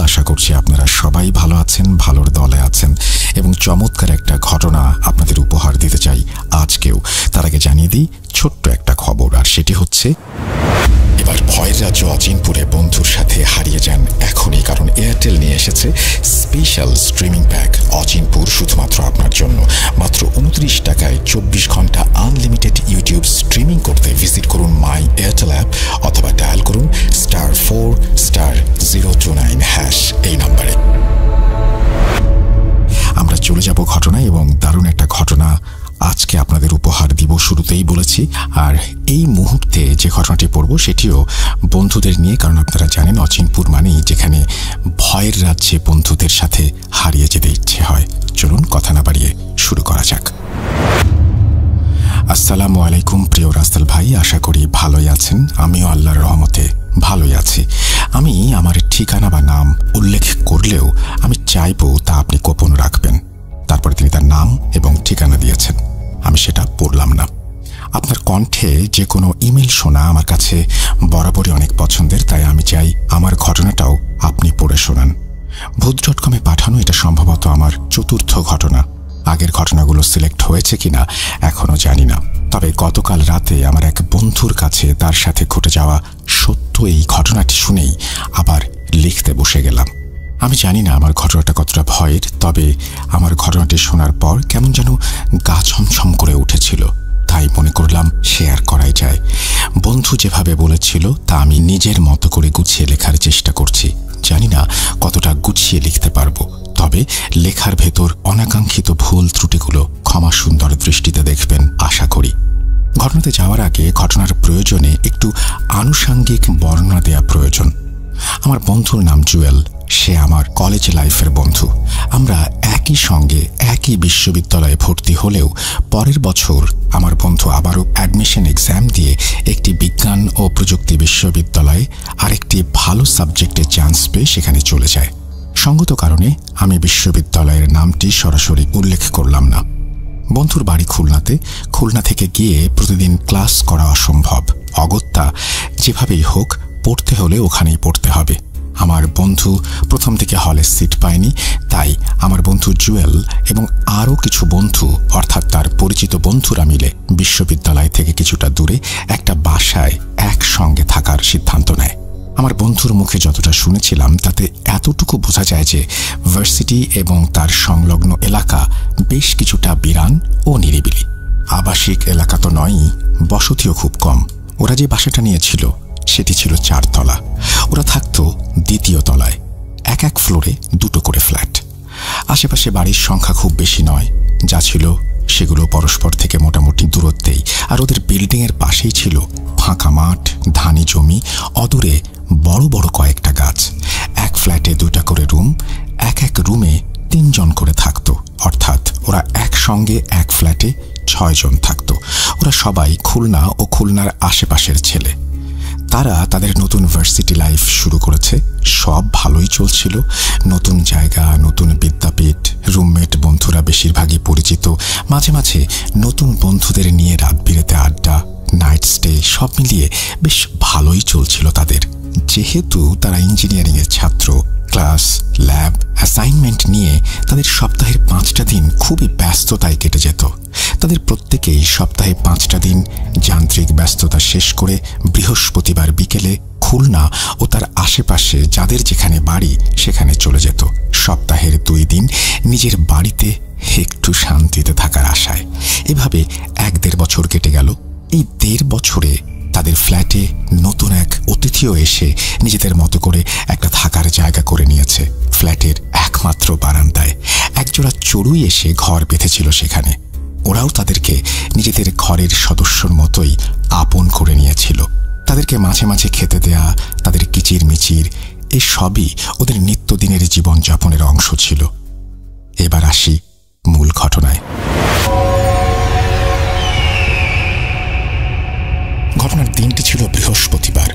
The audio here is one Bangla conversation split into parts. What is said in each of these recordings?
আশা করছি আপনারা সবাই ভালো আছেন, ভালোর দলে আছেন এবং চমৎকার একটা ঘটনা আপনাদের উপহার দিতে চাই আজকেও। তার আগে জানিয়ে দিই ছোট্ট একটা খবর, আর সেটি হচ্ছে এবার ভয়ের রাজ্য অচিনপুরে বন্ধুর সাথে হারিয়ে যান এখনই, কারণ এয়ারটেল নিয়ে এসেছে স্পেশাল স্ট্রিমিং প্যাক অচিনপুর শুধুমাত্র আপনার জন্য। মাত্র 29 টাকায় 24 ঘন্টা আনলিমিটেড ইউটিউব স্ট্রিমিং করতে ভিজিট করুন মাই এয়ারটেল অ্যাপ অথবা ডায়াল করুন *4*029# এই নম্বরে। আমরা চলে যাব ঘটনায় এবং দারুণ একটা ঘটনা আজকে আপনাদের উপহার দিব, শুরুতেই বলেছি। আর এই মুহূর্তে যে ঘটনাটি পড়ব সেটিও বন্ধুদের নিয়ে, কারণ আপনারা জানেন অচিনপুর মানেই যেখানে ভয়ের রাজ্যে বন্ধুদের সাথে হারিয়ে যেতে ইচ্ছে হয়। চলুন কথা না বাড়িয়ে শুরু করা যাক। আসসালামু আলাইকুম প্রিয় রাস্তাল ভাই, আশা করি ভালোই আছেন। আমিও আল্লাহর রহমতে ভালোই আছি। আমি আমার ঠিকানা বা নাম উল্লেখ করলেও আমি চাইবো তা আপনি গোপন রাখবেন। তারপরে তিনি তার নাম এবং ঠিকানা দিয়েছেন, আমি সেটা পড়লাম না। আপনার কণ্ঠে যে কোনো ইমেল শোনা আমার কাছে বরাবরই অনেক পছন্দের, তাই আমি চাই আমার ঘটনাটাও আপনি পড়ে শোনান। ভূত.com-এ পাঠানো এটা সম্ভবত আমার চতুর্থ ঘটনা। আগের ঘটনাগুলো সিলেক্ট হয়েছে কিনা এখনো জানি না, তবে গতকাল রাতে আমার এক বন্ধুর কাছে তার সাথে ঘটে যাওয়া সত্য এই ঘটনাটি শুনেই আবার লিখতে বসে গেলাম। আমি জানি না আমার ঘটনাটা কতটা ভয়ের, তবে আমার ঘটনাটি শোনার পর কেমন যেন গা ছমছম করে উঠেছিল, তাই মনে করলাম শেয়ার করাই যায়। বন্ধু যেভাবে বলেছিল তা আমি নিজের মতো করে গুছিয়ে লেখার চেষ্টা করছি। জানি না কতটা গুছিয়ে লিখতে পারবো, তবে লেখার ভেতর অনাকাঙ্ক্ষিত ভুল ত্রুটিগুলো ক্ষমা সুন্দর দৃষ্টিতে দেখবেন আশা করি। ঘটনাতে যাওয়ার আগে ঘটনার প্রয়োজনে একটু আনুষাঙ্গিক বর্ণনা দেওয়া প্রয়োজন। আমার বন্ধুর নাম জুয়েল, সে আমার কলেজ লাইফের বন্ধু। আমরা একই সঙ্গে একই বিশ্ববিদ্যালয়ে ভর্তি হলেও পরের বছর আমার বন্ধু আবারও অ্যাডমিশন এক্সাম দিয়ে একটি বিজ্ঞান ও প্রযুক্তি বিশ্ববিদ্যালয়ে আরেকটি ভালো সাবজেক্টে চান্স পেয়ে সেখানে চলে যায়। সঙ্গত কারণে আমি বিশ্ববিদ্যালয়ের নামটি সরাসরি উল্লেখ করলাম না। বন্ধুর বাড়ি খুলনাতে, খুলনা থেকে গিয়ে প্রতিদিন ক্লাস করা অসম্ভব। অগত্যা যেভাবেই হোক পড়তে হলে ওখানেই পড়তে হবে। আমার বন্ধু প্রথম থেকে হলে সিট পায়নি, তাই আমার বন্ধু জুয়েল এবং আরও কিছু বন্ধু অর্থাৎ তার পরিচিত বন্ধুরা মিলে বিশ্ববিদ্যালয় থেকে কিছুটা দূরে একটা বাসায় একসঙ্গে থাকার সিদ্ধান্ত নেয়। আমার বন্ধুর মুখে যতটা শুনেছিলাম তাতে এতটুকু বোঝা যায় যে ভার্সিটি এবং তার সংলগ্ন এলাকা বেশ কিছুটা বিরান ও নিরিবিলি। আবাসিক এলাকা তো নয়ই, বসতিও খুব কম। ওরা যে বাসাটা নিয়েছিল সেটি ছিল 4 তলা, ওরা থাকতো 2য় তলায়। এক ফ্লোরে 2টো করে ফ্ল্যাট। আশেপাশে বাড়ির সংখ্যা খুব বেশি নয়, যা ছিল সেগুলো পরস্পর থেকে মোটামুটি দূরত্বেই। আর ওদের বিল্ডিংয়ের পাশেই ছিল ফাঁকা মাঠ, ধানি জমি, অদূরে বড় বড় কয়েকটা গাছ। এক ফ্ল্যাটে 2টা করে রুম, এক রুমে 3 জন করে থাকতো, অর্থাৎ ওরা একসঙ্গে এক ফ্ল্যাটে 6 জন থাকতো। ওরা সবাই খুলনা ও খুলনার আশেপাশের ছেলে। তারা তাদের নতুন ভার্সিটি লাইফ শুরু করেছে, সব ভালোই চলছিল। নতুন জায়গা, নতুন বিদ্যাপীঠ, রুমমেট বন্ধুরা বেশিরভাগই পরিচিত। মাঝে মাঝে নতুন বন্ধুদের নিয়ে রাত বিরেতে আড্ডা, নাইট স্টে, সব মিলিয়ে বেশ ভালোই চলছিল তাদের। যেহেতু তারা ইঞ্জিনিয়ারিংয়ের ছাত্র, ক্লাস, ল্যাব, অ্যাসাইনমেন্ট নিয়ে তাদের সপ্তাহের 5টা দিন খুবই ব্যস্ততায় কেটে যেত। তাদের প্রত্যেকেই সপ্তাহে 5টা দিন যান্ত্রিক ব্যস্ততা শেষ করে বৃহস্পতিবার বিকেলে খুলনা ও তার আশেপাশে যাদের যেখানে বাড়ি সেখানে চলে যেত। সপ্তাহের 2 দিন নিজের বাড়িতে একটু শান্তিতে থাকার আশায়। এভাবে 1-1.5 বছর কেটে গেল। এই 1.5 বছরে তাদের ফ্ল্যাটে নতুন এক অতিথিও এসে নিজেদের মতো করে একটা থাকার জায়গা করে নিয়েছে। ফ্ল্যাটের একমাত্র বারান্দায় একজোড়া চড়ুই এসে ঘর বেঁধেছিল সেখানে। ওরাও তাদেরকে নিজেদের ঘরের সদস্যর মতোই আপন করে নিয়েছিল। তাদেরকে মাঝে মাঝে খেতে দেয়া, তাদের কিচির মিচির, এসবই ওদের নিত্যদিনের জীবনযাপনের অংশ ছিল। এবার আসি মূল ঘটনায়। ঘটনার দিনটি ছিল বৃহস্পতিবার।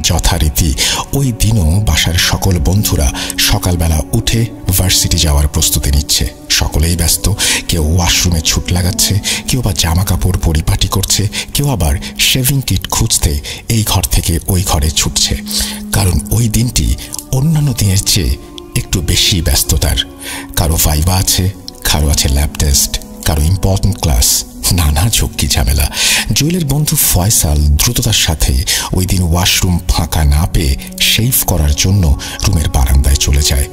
যথারীতি ওই দিনও বাসার সকল বন্ধুরা সকালবেলা উঠে ভার্সিটি যাওয়ার প্রস্তুতি নিচ্ছে। সকলেই ব্যস্ত, কেউ ওয়াশরুমে ছুট লাগাচ্ছে, কেউ বা জামা কাপড় পরিপাটি করছে, কেউ আবার শেভিং কিট খুঁজতে এই ঘর থেকে ওই ঘরে ছুটছে। কারণ ওই দিনটি অন্যান্য দিনের চেয়ে একটু বেশি ব্যস্ততার। কারো ভাইবা আছে, কারো আছে ল্যাব টেস্ট, কারো ইম্পর্টেন্ট ক্লাস, নানা ঝক্কি ঝামেলা। জুয়েলের বন্ধু ফয়সাল দ্রুততার সাথে ওই দিন ওয়াশরুম ফাঁকা না পেয়ে শেভ করার জন্য রুমের বারান্দায় চলে যায়।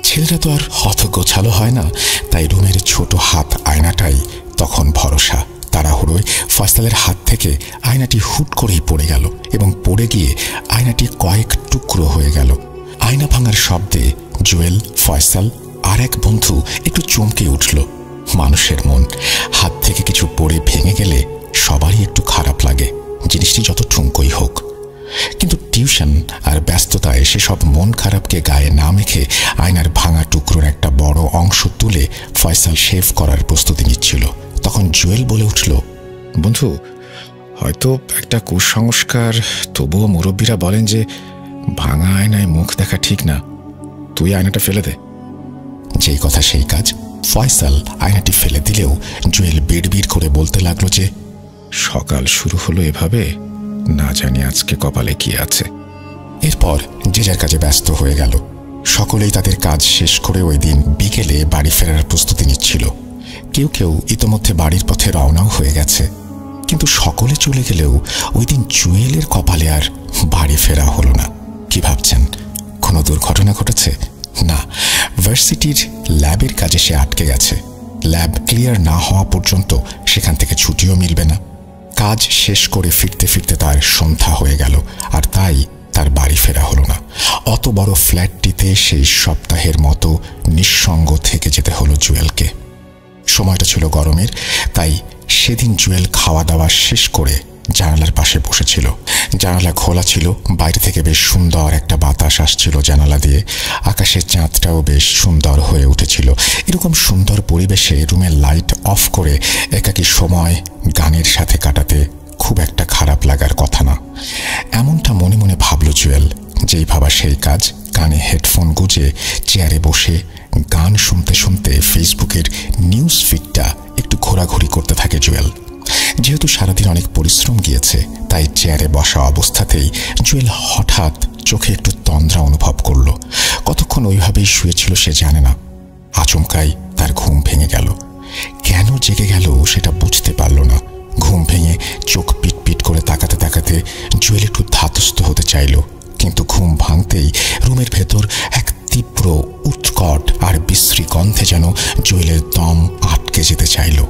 ছেলেরা তো আর হতগোছালো হয় না, তাই রুমের ছোট হাত আয়নাটাই তখন ভরসা। তাড়াহুড়োয় ফয়সালের হাত থেকে আয়নাটি হুট করেই পড়ে গেল এবং পড়ে গিয়ে আয়নাটি কয়েক টুকরো হয়ে গেল। আয়না ভাঙার শব্দে জুয়েল, ফয়সাল আর এক বন্ধু একটু চমকে উঠল। মানুষের মন, হাত থেকে কিছু পড়ে ভেঙে গেলে সবারই একটু খারাপ লাগে, জিনিসটি যত ঠুনকোই হোক। কিন্তু টিউশন আর ব্যস্ততায় সেসব মন খারাপকে গায়ে না মেখে আয়নার ভাঙা টুকরোর একটা বড় অংশ তুলে ফয়সাল শেভ করার প্রস্তুতি নিচ্ছিল। তখন জুয়েল বলে উঠল, বন্ধু, হয়তো একটা কুসংস্কার, তবুও মুরব্বীরা বলেন যে ভাঙা আয়নায় মুখ দেখা ঠিক না, তুই আয়নাটা ফেলে দে। যেই কথা সেই কাজ। ফয়সাল আয়নাটি ফেলে দিলেও জুয়েল বিড়বিড় করে বলতে লাগলো যে সকাল শুরু হলো এভাবে, না জানি আজকে কপালে কি আছে। এরপর যে যার কাজে ব্যস্ত হয়ে গেল। সকলেই তাদের কাজ শেষ করে ওই দিন বিকেলে বাড়ি ফেরার প্রস্তুতি নিচ্ছিল। কেউ কেউ ইতোমধ্যে বাড়ির পথে রওনাও হয়ে গেছে। কিন্তু সকলে চলে গেলেও ওই দিন জুয়েলের কপালে আর বাড়ি ফেরা হলো না। কি ভাবছেন, কোনো দুর্ঘটনা ঘটেছে? না, ভার্সিটির ল্যাবের কাজে সে আটকে গেছে। ল্যাব ক্লিয়ার না হওয়া পর্যন্ত সেখান থেকে ছুটিও মিলবে না। কাজ শেষ করে ফিরতে ফিরতে তার সন্ধ্যা হয়ে গেল, আর তাই তার বাড়ি ফেরা হলো না। অত বড় ফ্ল্যাটটিতে সেই সপ্তাহের মতো নিঃসঙ্গ থেকে যেতে হলো জুয়েলকে। সময়টা ছিল গরমের, তাই সেদিন জুয়েল খাওয়া দাওয়া শেষ করে জানালার পাশে বসেছিল। জানালা খোলা ছিল, বাইরে থেকে বেশ সুন্দর একটা বাতাস আসছিল জানালা দিয়ে। আকাশের চাঁদটাও বেশ সুন্দর হয়ে উঠেছিল। এরকম সুন্দর পরিবেশে রুমের লাইট অফ করে একাকী সময় গানের সাথে কাটাতে খুব একটা খারাপ লাগার কথা না। এমনটা মনে মনে ভাবল জুয়েল। যেই ভাবা সেই কাজ। কানে হেডফোন গুঁজে চেয়ারে বসে গান শুনতে শুনতে ফেসবুকের নিউজ ফিডটা একটু ঘোরাঘুরি করতে থাকে জুয়েল। যেহেতু সারাদিন অনেক পরিশ্রম গিয়েছে, তাই চেয়ারে বসা অবস্থাতেই জুয়েল হঠাৎ চোখে একটু তন্দ্রা অনুভব করল। কতক্ষণ ওইভাবেই শুয়েছিল সে জানে না। আচমকাই তার ঘুম ভেঙে গেল। কেন জেগে গেল সেটা বুঝতে পারল না। ঘুম ভেঙে চোখ পিটপিট করে তাকাতে তাকাতে জুয়েল একটু ধাতস্থ হতে চাইল, কিন্তু ঘুম ভাঙতেই রুমের ভেতর এক তীব্র উৎকট আর বিশ্রী গন্ধে যেন জুয়েলের দম আটকে যেতে চাইল।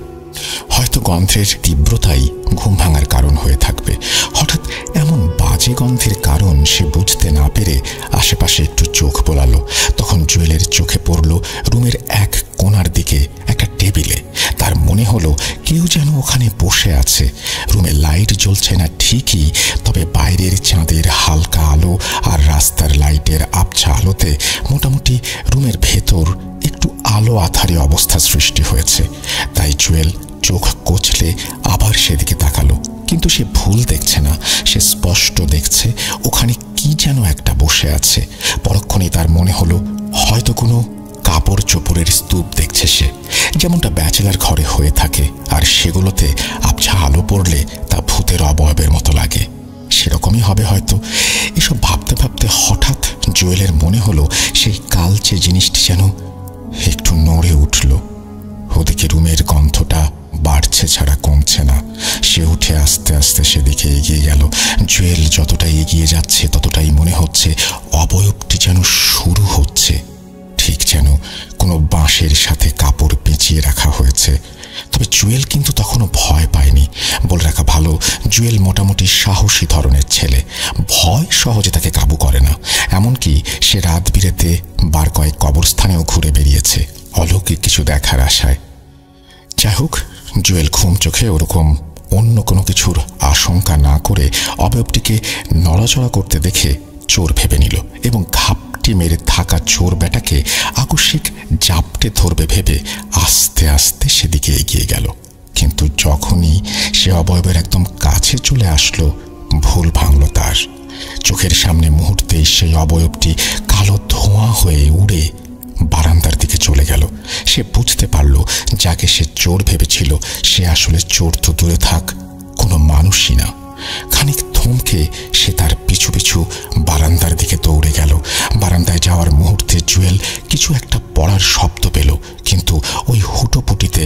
হয়তো গন্ধের তীব্রতাই ঘুম ভাঙার কারণ হয়ে থাকবে। হঠাৎ এমন বাজে গন্ধের কারণ সে বুঝতে না পেরে আশেপাশে একটু চোখ বোলালো। তখন জুয়েলের চোখে পড়ল রুমের এক কোণার দিকে একটা টেবিলে। তার মনে হলো কেউ যেন ওখানে বসে আছে। রুমে লাইট জ্বলছে না ঠিকই, তবে বাইরের চাঁদের হালকা আলো আর রাস্তার লাইটের আবছা আলোতে মোটামুটি রুমের ভেতর একটু আলো আঁধারে অবস্থা সৃষ্টি হয়েছে। তাই জুয়েল চোখ কচলে আবার সেদিকে তাকালো, কিন্তু সে ভুল দেখছে না। সে স্পষ্ট দেখছে ওখানে কি যেন একটা বসে আছে। পরক্ষণেই তার মনে হলো হয়তো কোনো কাপড় চোপড়ের স্তূপ দেখছে সে, যেমনটা ব্যাচেলার ঘরে হয়ে থাকে, আর সেগুলোতে আবছা আলো পড়লে তা ভূতের অবয়বের মতো লাগে। সেরকমই হবে হয়তো। এসব ভাবতে ভাবতে হঠাৎ জুয়েলের মনে হলো সেই কালচে জিনিসটি যেন একটু নড়ে উঠল। ওদিকে রুমের গন্ধটা বাড়ছে ছাড়া কমছে না। সে উঠে আস্তে আস্তে সেদিকে এগিয়ে গেল। জুয়েল যতটাই এগিয়ে যাচ্ছে ততটাই মনে হচ্ছে অবয়বটি যেন শুরু হচ্ছে, ঠিক যেন কোনো বাঁশের সাথে কাপড় পেঁচিয়ে রাখা হয়েছে। তবে জুয়েল কিন্তু তখনও ভয় পায়নি। বলে রাখা ভালো, জুয়েল মোটামুটি সাহসী ধরনের ছেলে। ভয় সহজে তাকে কাবু করে না। এমনকি সে রাত বিরেতে বার কয়েক কবরস্থানেও ঘুরে বেরিয়েছে অলৌকিক কিছু দেখার আশায়। যাই হোক, জুয়েল ঘুম চোখে ওরকম অন্য কোনো কিছুর আশঙ্কা না করে অবয়বটিকে নড়াচড়া করতে দেখে চোর ভেবে নিল এবং ঘাপটি মেরে থাকা চোর বেটাকে আকস্মিক জাপটে ধরবে ভেবে আস্তে আস্তে সেদিকে এগিয়ে গেল। কিন্তু যখনই সে অবয়বের একদম কাছে চলে আসলো, ভুল ভাঙল তার। চোখের সামনে মুহূর্তেই সেই অবয়বটি কালো ধোঁয়া হয়ে উড়ে বারান্দার দিকে চলে গেল। সে বুঝতে পারল যাকে সে চোর ভেবেছিল সে আসলে চোর তো দূরে থাক, কোনো মানুষই না। খানিক থমকে সে তার পিছু পিছু বারান্দার দিকে দৌড়ে গেল। বারান্দায় যাওয়ার মুহূর্তে জুয়েল কিছু একটা পড়ার শব্দ পেল, কিন্তু ওই হুটোপুটিতে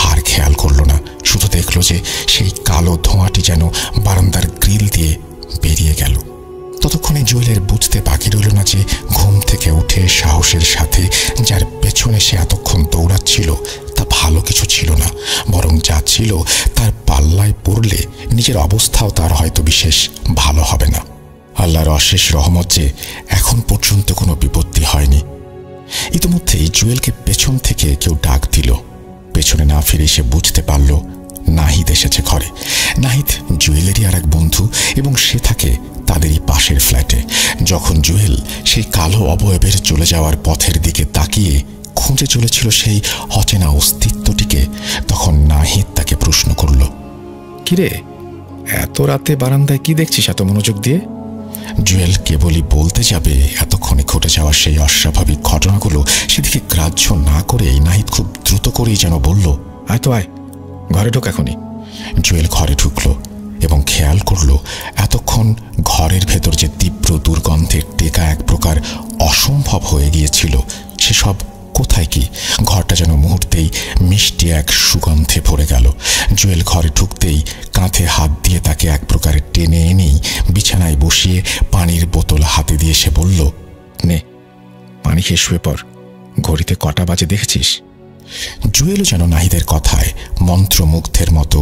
আর খেয়াল করল না। শুধু দেখল যে সেই কালো ধোঁয়াটি যেন বারান্দার গ্রিল দিয়ে বেরিয়ে গেল। ততক্ষণে জুয়েলের বুঝতে বাকি রইল না যে ঘুম থেকে উঠে সাহসের সাথে যার পেছনে সে এতক্ষণ দৌড়াচ্ছিল তা ভালো কিছু ছিল না, বরং যা ছিল তার পাল্লায় পড়লে নিজের অবস্থাও তার হয়তো বিশেষ ভালো হবে না। আল্লাহর অশেষ রহমত যে এখন পর্যন্ত কোনো বিপত্তি হয়নি। ইতিমধ্যেই জুয়েলকে পেছন থেকে কেউ ডাক দিল। পেছনে না ফিরে সে বুঝতে পারল নাহিদ এসেছে ঘরে। নাহিদ জুয়েলেরই আর এক বন্ধু এবং সে থাকে তাদেরই পাশের ফ্ল্যাটে। যখন জুয়েল সেই কালো অবয়বের চলে যাওয়ার পথের দিকে তাকিয়ে খুঁজে চলেছিল সেই অচেনা অস্তিত্বটিকে, তখন নাহিদ তাকে প্রশ্ন করল, কিরে, এত রাতে বারান্দায় কি দেখছিস এত মনোযোগ দিয়ে? জুয়েল কেবলই বলতে যাবে এতক্ষণে ঘটে যাওয়া সেই অস্বাভাবিক ঘটনাগুলো সেদিকে গ্রাহ্য না করেই নাহিদ খুব দ্রুত করেই যেন বলল, আয় তো আয়, ঘরে ঢোক এখনই। জুয়েল ঘরে ঢুকল এবং খেয়াল করল এতক্ষণ ঘরের ভেতর যে তীব্র দুর্গন্ধের টেকা এক প্রকার অসম্ভব হয়ে গিয়েছিল সেসব কোথায় কি। ঘরটা যেন মুহূর্তেই মিষ্টি এক সুগন্ধে ভরে গেল। জুয়েল ঘরে ঢুকতেই কাঁধে হাত দিয়ে তাকে এক প্রকার টেনে এনেই বিছানায় বসিয়ে পানির বোতল হাতে দিয়ে সে বলল, নে, পানি খেয়ে শুয়ে পড়। ঘড়িতে কটা বাজে দেখেছিস? জুয়েলও যেন নাহিদের কথায় মন্ত্রমুগ্ধের মতো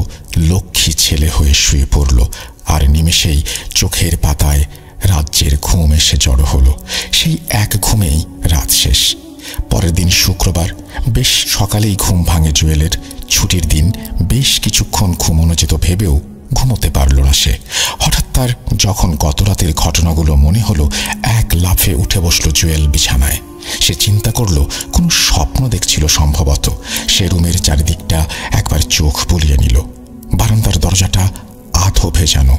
লক্ষ্মী ছেলে হয়ে শুয়ে পড়ল, আর নিমেষেই চোখের পাতায় রাজ্যের ঘুম এসে জড়ো হলো। সেই এক ঘুমেই রাত শেষ। পরের দিন শুক্রবার, বেশ সকালেই ঘুম ভাঙে জুয়েলের। ছুটির দিন, বেশ কিছুক্ষণ ঘুমোনো যেত ভেবেও ঘুমোতে পারল না সে। হঠাৎ তার যখন গতরাতের ঘটনাগুলো মনে হলো, এক লাফে উঠে বসল জুয়েল বিছানায়। সে চিন্তা করল কোনো স্বপ্ন দেখছিল সম্ভবত। সে রুমের চারিদিকটা একবার চোখ বুলিয়ে নিল। বারান্দার দরজাটা আধো ভেজানো।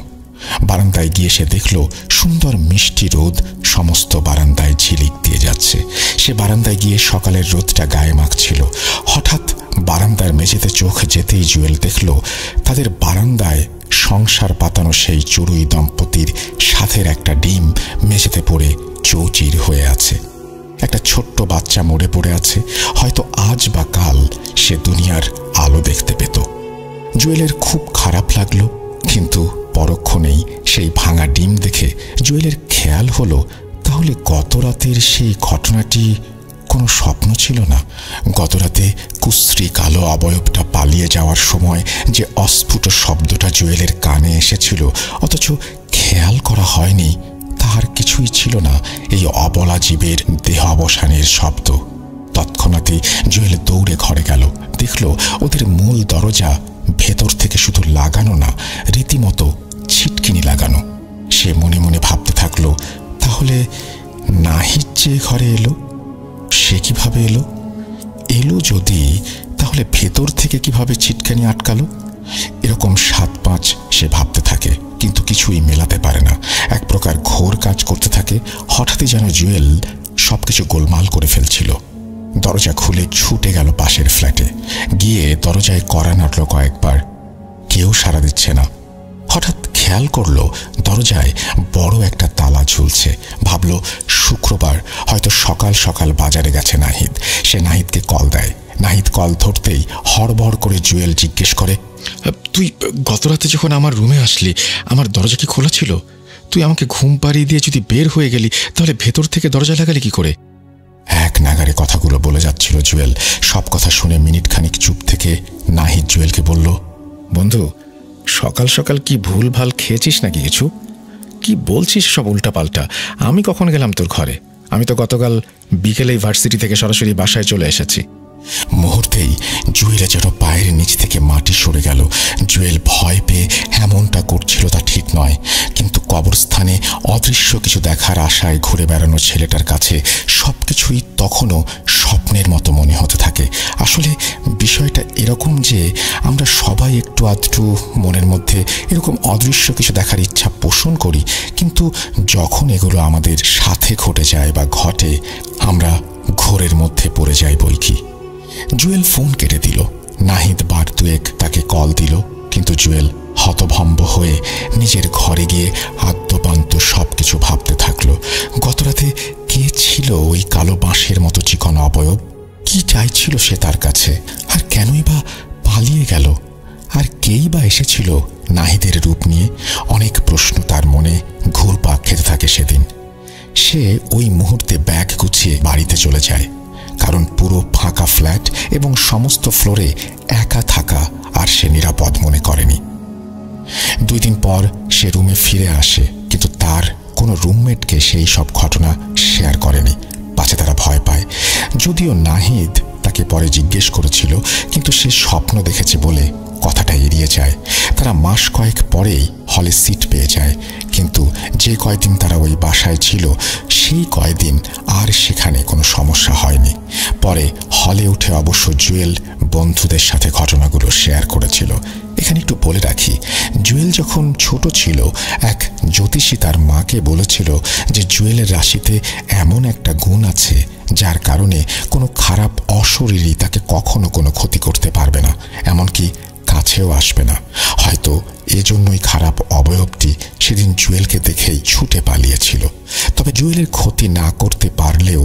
বারান্দায় গিয়ে সে দেখল সুন্দর মিষ্টি রোদ সমস্ত বারান্দায় ঝিলিক দিয়ে যাচ্ছে। সে বারান্দায় গিয়ে সকালের রোদটা গায়ে মাখছিল। হঠাৎ বারান্দার মেঝেতে চোখ যেতেই জুয়েল দেখল তাদের বারান্দায় সংসার পাতানো সেই চড়ুই দম্পতির সাথের একটা ডিম মেঝেতে পড়ে চৌচির হয়ে আছে। একটা ছোট্ট বাচ্চা মরে পড়ে আছে। হয়তো আজ বা কাল সে দুনিয়ার আলো দেখতে পেত। জুয়েলের খুব খারাপ লাগলো, কিন্তু পরক্ষণেই সেই ভাঙা ডিম দেখে জুয়েলের খেয়াল হলো, তাহলে গতরাতের সেই ঘটনাটি কোনো স্বপ্ন ছিল না। গতরাতে কুশ্রী কালো অবয়বটা পালিয়ে যাওয়ার সময় যে অস্ফুট শব্দটা জুয়েলের কানে এসেছিল অথচ খেয়াল করা হয়নি, তাহার কিছুই ছিল না এই অবলা জীবের দেহ অবসানের শব্দ। তৎক্ষণাৎই জুয়েল দৌড়ে ঘরে গেল। দেখল ওদের মূল দরজা ভেতর থেকে শুধু লাগানো না, রীতিমতো ছিটকিনি লাগানো। সে মনে মনে ভাবতে থাকলো, তাহলে নাহিদ যে ঘরে এলো, সে কিভাবে এলো? এলো যদি, তাহলে ভেতর থেকে কিভাবে ছিটকানি আটকালো? এরকম ৭-৫ সে ভাবতে থাকে, কিন্তু কিছুই মেলাতে পারে না। এক প্রকার ঘোর কাজ করতে থাকে। হঠাৎই যেন জুয়েল সবকিছু গোলমাল করে ফেলছিল। দরজা খুলে ছুটে গেল পাশের ফ্ল্যাটে। গিয়ে দরজায় কড়া নাড়ল কয়েকবার, কেউ সাড়া দিচ্ছে না। হঠাৎ খেয়াল করল দরজায় বড় একটা তালা ঝুলছে। ভাবল শুক্রবার, হয়তো সকাল সকাল বাজারে গেছে নাহিদ। সে নাহিদকে কল দেয়। নাহিদ কল ধরতেই হড়বড় করে জুয়েল জিজ্ঞেস করে, তুই গতরাতে যখন আমার রুমে আসলি, আমার দরজা কি খোলা ছিল? তুই আমাকে ঘুম পাড়িয়ে দিয়ে যদি বের হয়ে গেলি, তাহলে ভেতর থেকে দরজা লাগালি কি করে? এক নাগারে কথাগুলো বলে যাচ্ছিল জুয়েল। সব কথা শুনে মিনিট খানিক চুপ থেকে নাহিদ জুয়েলকে বলল, বন্ধু, সকাল সকাল কি ভুল ভাল খেয়েছিস নাকি কিছু? কি বলছিস সব উল্টাপাল্টা? আমি কখন গেলাম তোর ঘরে? আমি তো গতকাল বিকেলে ভার্সিটি থেকে সরাসরি বাসায় চলে এসেছি। মুহূর্তেই জুয়েল যেন পায়ের নিচ থেকে মাটি সরে গেল। জুয়েল ভয় পেয়ে এমনটা করছিল তা ঠিক নয়, কিন্তু কবরস্থানে অদৃশ্য কিছু দেখার আশায় ঘুরে বেড়ানো ছেলেটার কাছে সবকিছুই তখনও স্বপ্নের মতো মনে হতে থাকে। আসলে বিষয়টা এরকম যে আমরা সবাই একটু আধটু মনের মধ্যে এরকম অদৃশ্য কিছু দেখার ইচ্ছা পোষণ করি, কিন্তু যখন এগুলো আমাদের সাথে ঘটে যায় বা ঘটে, আমরা ঘোরের মধ্যে পড়ে যাই বই কি। জুয়েল ফোন কেটে দিল। নাহিদ বার দুয়েক তাকে কল দিল, কিন্তু জুয়েল হতভম্ব হয়ে নিজের ঘরে গিয়ে আদ্যপান্ত সবকিছু ভাবতে থাকলো। গতরাতে কে ছিল ওই কালো বাঁশের মতো চিকন অবয়ব? কি চাইছিল সে তার কাছে? আর কেনই বা পালিয়ে গেল? আর কেই বা এসেছিল নাহিদের রূপ নিয়ে? অনেক প্রশ্ন তার মনে ঘুরপাক খেতে থাকে সেদিন। সে ওই মুহূর্তে ব্যাগ গুছিয়ে বাড়িতে চলে যায়, কারণ পুরো ফাঁকা ফ্ল্যাট এবং সমস্ত ফ্লোরে একা থাকা আর সে নিরাপদ মনে করেনি। 2 দিন পর সে রুমে ফিরে আসে, কিন্তু তার কোনো রুমমেটকে সেই সব ঘটনা শেয়ার করেনি, পাছে তারা ভয় পায়। যদিও নাহিদ তাকে পরে জিজ্ঞেস করেছিল, কিন্তু সে স্বপ্ন দেখেছে বলে কথাটা এড়িয়ে যায়। তারা মাস কয়েক পরেই হলে সিট পেয়ে যায়, কিন্তু যে কয়দিন তারা ওই বাসায় ছিল সেই কয়দিন আর সেখানে কোনো সমস্যা হয়নি। পরে হলে উঠে অবশ্য জুয়েল বন্ধুদের সাথে ঘটনাগুলো শেয়ার করেছিল। এখানে একটু বলে রাখি, জুয়েল যখন ছোট ছিল এক জ্যোতিষী তার মাকে বলেছিল যে জুয়েলের রাশিতে এমন একটা গুণ আছে যার কারণে কোনো খারাপ অশরীরই তাকে কখনো কোনো ক্ষতি করতে পারবে না, এমনকি কাছেও আসবে না। হয়তো এজন্যই খারাপ অবয়বটি সেদিন জুয়েলকে দেখেই ছুটে পালিয়েছিল। তবে জুয়েলের ক্ষতি না করতে পারলেও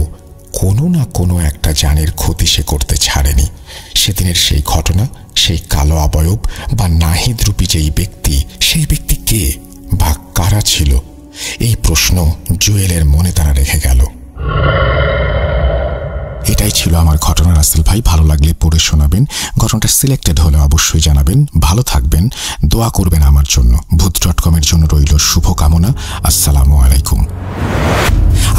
কোনো না কোনো একটা জানের ক্ষতি সে করতে ছাড়েনি। সেদিনের সেই ঘটনা, সেই কালো অবয়ব বা নাহিদ রূপী যেই ব্যক্তি, সেই ব্যক্তি কে বা কারা ছিল? এই প্রশ্ন জুয়েলের মনে তারা রেখে গেল। এটাই ছিল আমার ঘটনা রাসেল ভাই। ভালো লাগলে পড়ে শোনাবেন। ঘটনাটা সিলেক্টেড হলে অবশ্যই জানাবেন। ভালো থাকবেন, দোয়া করবেন আমার জন্য। ভূত.com-এর জন্য রইল শুভকামনা। আসসালামু আলাইকুম।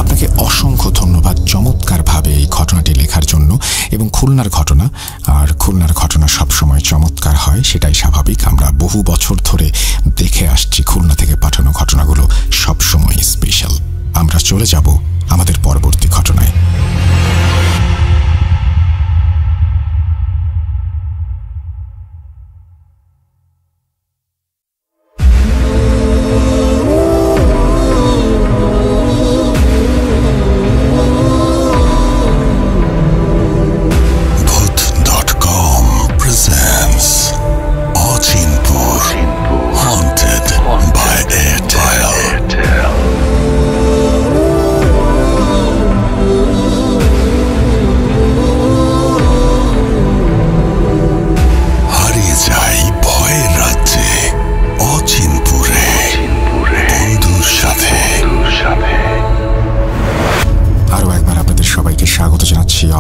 আপনাকে অসংখ্য ধন্যবাদ চমৎকারভাবে এই ঘটনাটি লেখার জন্য। এবং খুলনার ঘটনা, আর খুলনার ঘটনা সবসময় চমৎকার হয়, সেটাই স্বাভাবিক। আমরা বহু বছর ধরে দেখে আসছি খুলনা থেকে পাঠানো ঘটনাগুলো সবসময় স্পেশাল। আমরা চলে যাব আমাদের পরবর্তী ঘটনায়।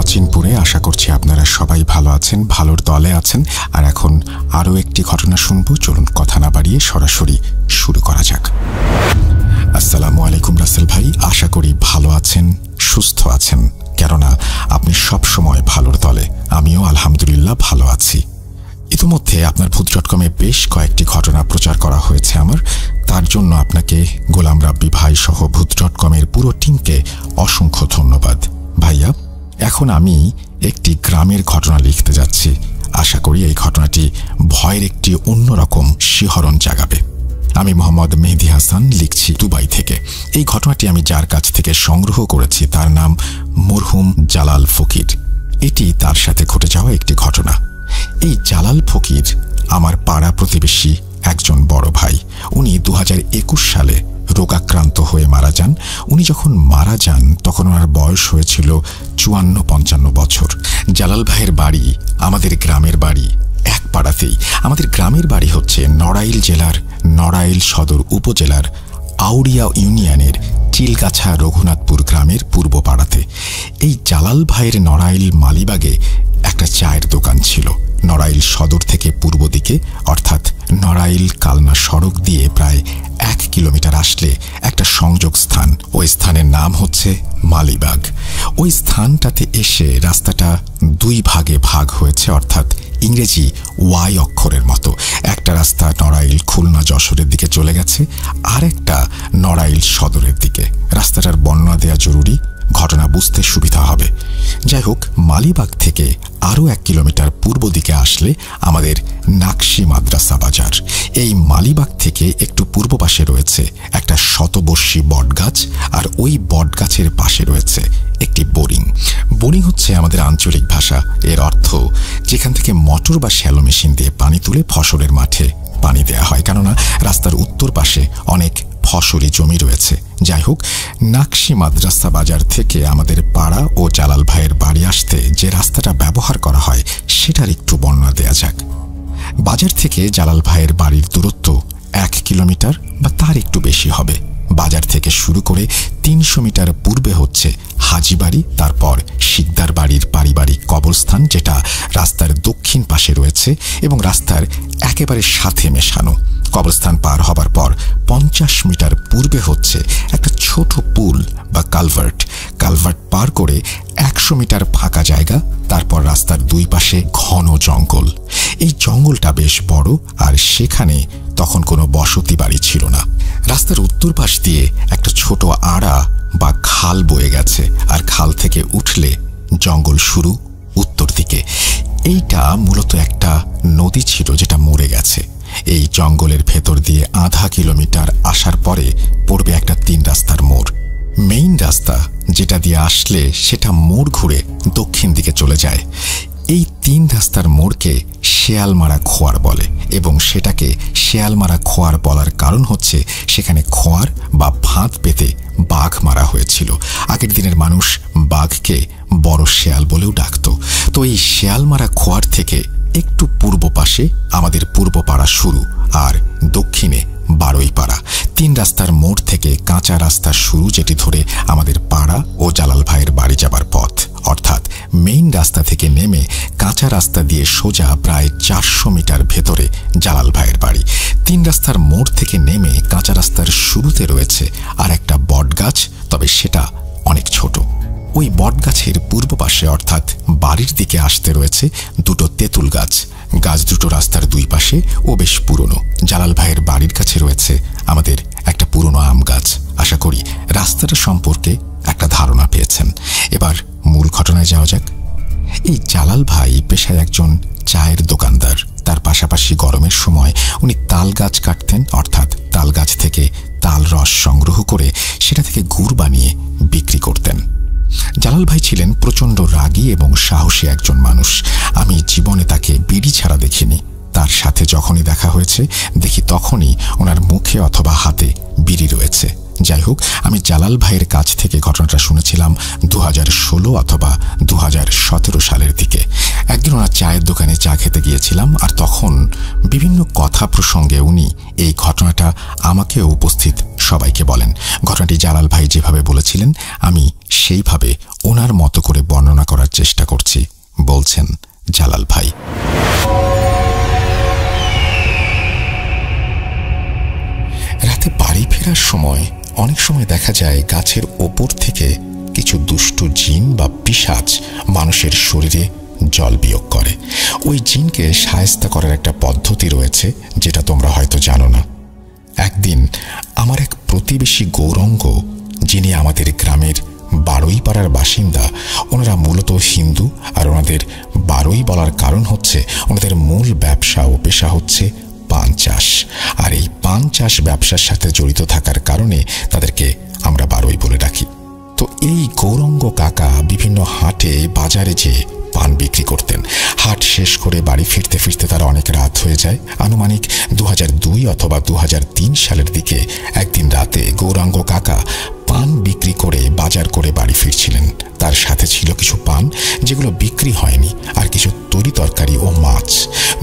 অচিনপুরে। আশা করছি আপনারা সবাই ভালো আছেন, ভালোর দলে আছেন। আর এখন আরও একটি ঘটনা শুনবো। চলুন কথা না বাড়িয়ে সরাসরি শুরু করা যাক। আসসালামু আলাইকুম রাসেল ভাই। আশা করি ভালো আছেন, সুস্থ আছেন, কেননা আপনি সব সময় ভালোর দলে। আমিও আলহামদুলিল্লাহ ভালো আছি। ইতিমধ্যে আপনার ভূত.com-এ বেশ কয়েকটি ঘটনা প্রচার করা হয়েছে আমার। তার জন্য আপনাকে, গোলাম রাব্বি ভাই সহ ভূত.com-এর পুরো টিমকে অসংখ্য ধন্যবাদ। ভাইয়া, এখন আমি একটি গ্রামের ঘটনা লিখতে যাচ্ছি। আশা করি এই ঘটনাটি ভয়ের একটি অন্যরকম শিহরণ জাগাবে। আমি মোহাম্মদ মেহেদি হাসান, লিখছি দুবাই থেকে। এই ঘটনাটি আমি যার কাছ থেকে সংগ্রহ করেছি তার নাম মরহুম জালাল ফকির। এটি তার সাথে ঘটে যাওয়া একটি ঘটনা। এই জালাল ফকির আমার পাড়া প্রতিবেশী একজন বড় ভাই। উনি 2021 সালে রোগাক্রান্ত হয়ে মারা যান। উনি যখন মারা যান তখন ওনার বয়স হয়েছিল 54-55 বছর। জালাল ভাইয়ের বাড়ি আমাদের গ্রামের বাড়ি এক পাড়াতেই। আমাদের গ্রামের বাড়ি হচ্ছে নড়াইল জেলার নড়াইল সদর উপজেলার আউড়িয়া ইউনিয়নের চিলগাছা রঘুনাথপুর গ্রামের পূর্ব পাড়াতে। এই জালাল ভাইয়ের নড়াইল মালিবাগে একটা চায়ের দোকান ছিল। নড়াইল সদর থেকে পূর্ব দিকে, অর্থাৎ নড়াইল কালনা সড়ক দিয়ে প্রায় 1 কিলোমিটার আসলে একটা সংযোগ স্থান। ওই স্থানের নাম হচ্ছে মালিবাগ। ওই স্থানটাতে এসে রাস্তাটা 2 ভাগে ভাগ হয়েছে, অর্থাৎ ইংরেজি ওয়াই অক্ষরের মতো। একটা রাস্তা নড়াইল খুলনা যশোরের দিকে চলে গেছে, আর একটা নড়াইল সদরের দিকে। রাস্তাটার বর্ণনা দেওয়া জরুরি, ঘটনা বুঝতে সুবিধা হবে। যাই হোক, মালিবাগ থেকে আরও 1 কিলোমিটার পূর্ব দিকে আসলে আমাদের নাকশি মাদ্রাসা বাজার। এই মালিবাগ থেকে একটু পূর্ব পাশে রয়েছে একটা শতবর্ষী বটগাছ, আর ওই বটগাছের পাশে রয়েছে একটি বোরিং। বোরিং হচ্ছে আমাদের আঞ্চলিক ভাষা। এর অর্থ যেখান থেকে মোটর বা শ্যালো মেশিন দিয়ে পানি তুলে ফসলের মাঠে পানি দেয়া হয়, কেননা রাস্তার উত্তর পাশে অনেক ফসলি জমি রয়েছে। যাই হোক, নাকশি মাদ্রাসা বাজার থেকে আমাদের পাড়া ও জালাল ভাইয়ের বাড়ি আসতে যে রাস্তাটা ব্যবহার করা হয় সেটার একটু বর্ণনা দেয়া যাক। বাজার থেকে জালাল ভাইয়ের বাড়ির দূরত্ব 1 কিলোমিটার বা তার একটু বেশি হবে। বাজার থেকে শুরু করে 300 মিটার পূর্বে হচ্ছে হাজিবাড়ি, তারপর শিকদার বাড়ির পারিবারিক কবরস্থান যেটা রাস্তার দক্ষিণ পাশে রয়েছে এবং রাস্তার একেবারে সাথে মেশানো। কবরস্থান পার হবার পর 50 মিটার পূর্বে হচ্ছে একটা ছোট পুল বা কালভার্ট। কালভার্ট পার করে 100 মিটার ফাঁকা জায়গা, তারপর রাস্তার দুই পাশে ঘন জঙ্গল। এই জঙ্গলটা বেশ বড়, আর সেখানে তখন কোনো বসতি বাড়ি ছিল না। রাস্তার উত্তর পাশ দিয়ে একটা ছোট আড়া বা খাল বয়ে গেছে, আর খাল থেকে উঠলে জঙ্গল শুরু উত্তর দিকে। এইটা মূলত একটা নদী ছিল যেটা মরে গেছে। এই জঙ্গলের ভেতর দিয়ে আধা কিলোমিটার আসার পরে পড়বে একটা 3 রাস্তার মোড়। মেইন রাস্তা যেটা দিয়ে আসলে সেটা মোড় ঘুরে দক্ষিণ দিকে চলে যায়। এই 3 রাস্তার মোড়কে শেয়ালমারা খোয়ার বলে, এবং সেটাকে শেয়ালমারা খোয়ার বলার কারণ হচ্ছে সেখানে খোয়ার বা ফাঁদ পেতে বাঘ মারা হয়েছিল। আগের দিনের মানুষ বাঘকে বড় শেয়াল বলেও ডাকত। তো এই শেয়ালমারা খোয়ার থেকে একটু পূর্ব পাশে আমাদের পূর্ব পাড়া শুরু, আর দক্ষিণে বারোইপাড়া। 3 রাস্তার মোড় থেকে কাঁচা রাস্তা শুরু, যেটি ধরে আমাদের পাড়া ও জালাল ভাইয়ের বাড়ি যাবার পথ। অর্থাৎ মেইন রাস্তা থেকে নেমে কাঁচা রাস্তা দিয়ে সোজা প্রায় 400 মিটার ভেতরে জালাল ভাইয়ের বাড়ি। 3 রাস্তার মোড় থেকে নেমে কাঁচা রাস্তার শুরুতে রয়েছে আর একটা বট গাছ, তবে সেটা অনেক ছোট। ওই বট গাছের পূর্ব পাশে অর্থাৎ বাড়ির দিকে আসতে রয়েছে 2টো তেঁতুল গাছ। গাছ দুটো রাস্তার দুই পাশে ও বেশ পুরনো। জালাল ভাইয়ের বাড়ির কাছে রয়েছে আমাদের একটা পুরনো আম গাছ। আশা করি রাস্তাটা সম্পর্কে একটা ধারণা পেয়েছেন। এবার মূল ঘটনায় যাওয়া যাক। এই জালাল ভাই পেশায় একজন চায়ের দোকানদার। তার পাশাপাশি গরমের সময় উনি তাল গাছ কাটতেন, অর্থাৎ তাল গাছ থেকে তাল রস সংগ্রহ করে সেটা থেকে গুড় বানিয়ে বিক্রি করতেন। জালাল ভাই ছিলেন প্রচণ্ড রাগী এবং সাহসী একজন মানুষ। আমি জীবনে তাকে বিড়ি ছাড়া দেখিনি। তার সাথে যখনই দেখা হয়েছে দেখি তখনই ওনার মুখে অথবা হাতে বিড়ি রয়েছে। যাই হোক, আমি জালাল ভাইয়ের কাছ থেকে ঘটনাটা শুনেছিলাম 2016 অথবা 2017 সালের দিকে। একদিন ওনার চায়ের দোকানে চা খেতে গিয়েছিলাম, আর তখন বিভিন্ন কথা প্রসঙ্গে উনি এই ঘটনাটা আমাকেও উপস্থিত সবাইকে বলেন। ঘটনাটি জালাল ভাই যেভাবে বলেছিলেন আমি সেইভাবে ওনার মতো করে বর্ণনা করার চেষ্টা করছি। বলছেন জালাল ভাই। রাতে বাড়ি ফেরার সময় অনেক সময় দেখা যায় গাছের ওপর থেকে কিছু দুষ্ট জিন বা পিশাচ মানুষের শরীরে জল বিয়োগ করে। ওই জিনকে শায়েস্তা করার একটা পদ্ধতি রয়েছে যেটা তোমরা হয়তো জানো না। একদিন আমার এক প্রতিবেশী গৌরঙ্গ, যিনি আমাদের গ্রামের বারোইপাড়ার বাসিন্দা, ওনারা মূলত হিন্দু, আর ওনাদের বারোই বলার কারণ হচ্ছে ওনাদের মূল ব্যবসা ও পেশা হচ্ছে পান চাষ। আর এই পান চাষ ব্যবসার সাথে জড়িত থাকার কারণে তাদেরকে আমরা বারোই বলে ডাকি। তো এই গৌরঙ্গ কাকা বিভিন্ন হাটে বাজারে যেয়ে পান বিক্রি করতেন। হাট শেষ করে বাড়ি ফিরতে ফিরতে তার অনেক রাত হয়ে যায়। আনুমানিক 2002 অথবা 2003 সালের দিকে একদিন রাতে গৌরাঙ্গ কাকা পান বিক্রি করে বাজার করে বাড়ি ফিরছিলেন। তার সাথে ছিল কিছু পান যেগুলো বিক্রি হয়নি, আর কিছু তরি তরকারি ও মাছ।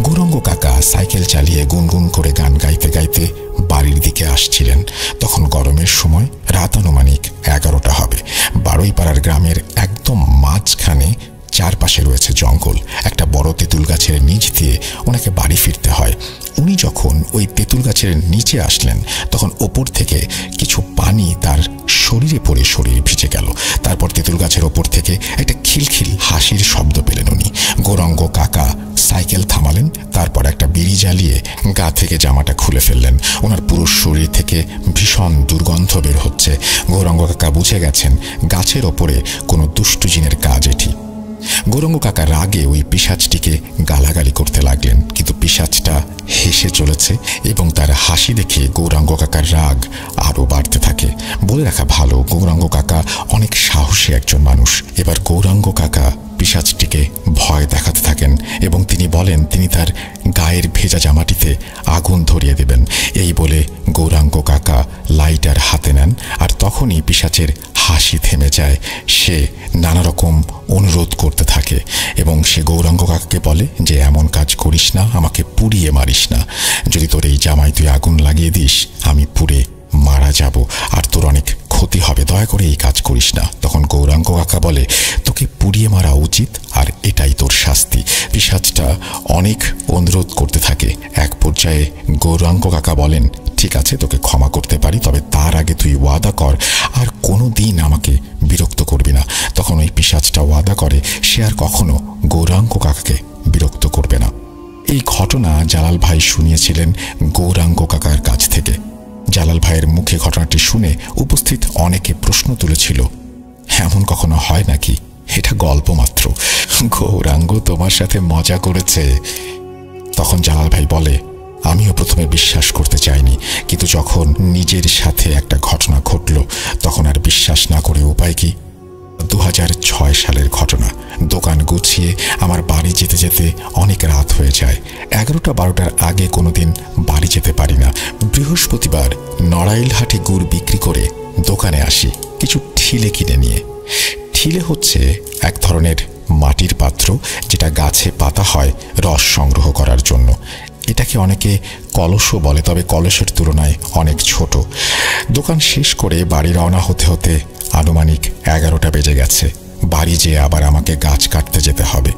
গৌরাঙ্গ কাকা সাইকেল চালিয়ে গুনগুন করে গান গাইতে গাইতে বাড়ির দিকে আসছিলেন। তখন গরমের সময়, রাত আনুমানিক 11টা হবে। বারোইপাড়ার গ্রামের একদম মাঝখানে চারপাশে রয়েছে জঙ্গল। একটা বড় তেঁতুল গাছের নিচ দিয়ে ওনাকে বাড়ি ফিরতে হয়। উনি যখন ওই তেঁতুল গাছের নিচে আসলেন তখন ওপর থেকে কিছু পানি তার শরীরে পড়ে শরীর ভিজে গেল। তারপর তেঁতুল গাছের ওপর থেকে একটা খিলখিল হাসির শব্দ পেলেন উনি। গৌরাঙ্গ কাকা সাইকেল থামালেন, তারপর একটা বিড়ি জ্বালিয়ে গা থেকে জামাটা খুলে ফেললেন। ওনার পুরো শরীর থেকে ভীষণ দুর্গন্ধ বের হচ্ছে। গৌরাঙ্গ কাকা বুঝে গেছেন গাছের ওপরে কোনো দুষ্টু জিনের কাজ এটি। গৌরাঙ্গ কাকা রাগে ওই পিশাচটিকে গালাগালি করতে লাগলেন, কিন্তু পিশাচটা হেসে চলেছে এবং তার হাসি দেখে গৌরাঙ্গ কাকার রাগ আরও বাড়তে থাকে। বলে রাখা ভালো, গৌরাঙ্গ কাকা অনেক সাহসী একজন মানুষ। এবার গৌরাঙ্গ কাকা পিশাচটিকে ভয় দেখাতে থাকেন এবং তিনি বলেন তিনি তার গায়ের ভেজা জামাটিতে আগুন ধরিয়ে দেবেন। এই বলে গৌরাঙ্গ কাকা লাইটার হাতে নেন, আর তখনই পিশাচের হাসি থেমে যায়। সে নানা রকম অনুরোধ করতে থাকে এবং সে গৌরাঙ্গ কাকাকে বলে যে এমন কাজ করিস না, আমাকে পুড়িয়ে মারিস না। যদি তোর এই জামায় তুই আগুন লাগিয়ে দিস আমি পুড়ে মারা যাব আর তোর অনেক ক্ষতি হবে, দয়া করে এই কাজ করিস না। তখন গৌরাঙ্গ কাকা বলে তোকে পুড়িয়ে মারা উচিত আর এটাই তোর শাস্তি। পিশাচটা অনেক অনুরোধ করতে থাকে। এক পর্যায়ে গৌরাঙ্গ কাকা বলেন ঠিক আছে, তোকে ক্ষমা করতে পারি, তবে তার আগে তুই ওয়াদা কর আর কোনো দিন আমাকে বিরক্ত করবি না। তখন ওই পিশাচটা ওয়াদা করে সে আর কখনো গৌরাঙ্গ কাকাকে বিরক্ত করবে না। এই ঘটনা জালাল ভাই শুনিয়েছিলেন গৌরাঙ্গ কাকার কাছ থেকে। জালাল ভাইয়ের মুখে ঘটনাটি শুনে উপস্থিত অনেকে প্রশ্ন তুলেছিল, এমন কখনো হয় নাকি? এটা গল্প মাত্র, গৌরাঙ্গ তোমার সাথে মজা করেছে। তখন জালাল ভাই বলে আমিও প্রথমে বিশ্বাস করতে চাইনি, কিন্তু যখন নিজের সাথে একটা ঘটনা ঘটল তখন আর বিশ্বাস না করে উপায় কি। 2006 সালের ঘটনা। দোকান গুছিয়ে আমার বাড়ি যেতে যেতে অনেক রাত হয়ে যায়। 11টা-12টার আগে কোনোদিন বাড়ি যেতে পারি না। বৃহস্পতিবার নড়াইলহাটে গুড় বিক্রি করে দোকানে আসি কিছু ঠিলে কিনে নিয়ে। ঠিলে হচ্ছে এক ধরনের মাটির পাত্র যেটা গাছে পাতা হয় রস সংগ্রহ করার জন্য। এটাকে অনেকে কলসও বলে, তবে কলসের তুলনায় অনেক ছোট। দোকান শেষ করে বাড়ি রওনা হতে হতে আনুমানিক 11টা বেজে গেছে। বাড়ি যেয়ে আবার আমাকে গাছ কাটতে যেতে হবে।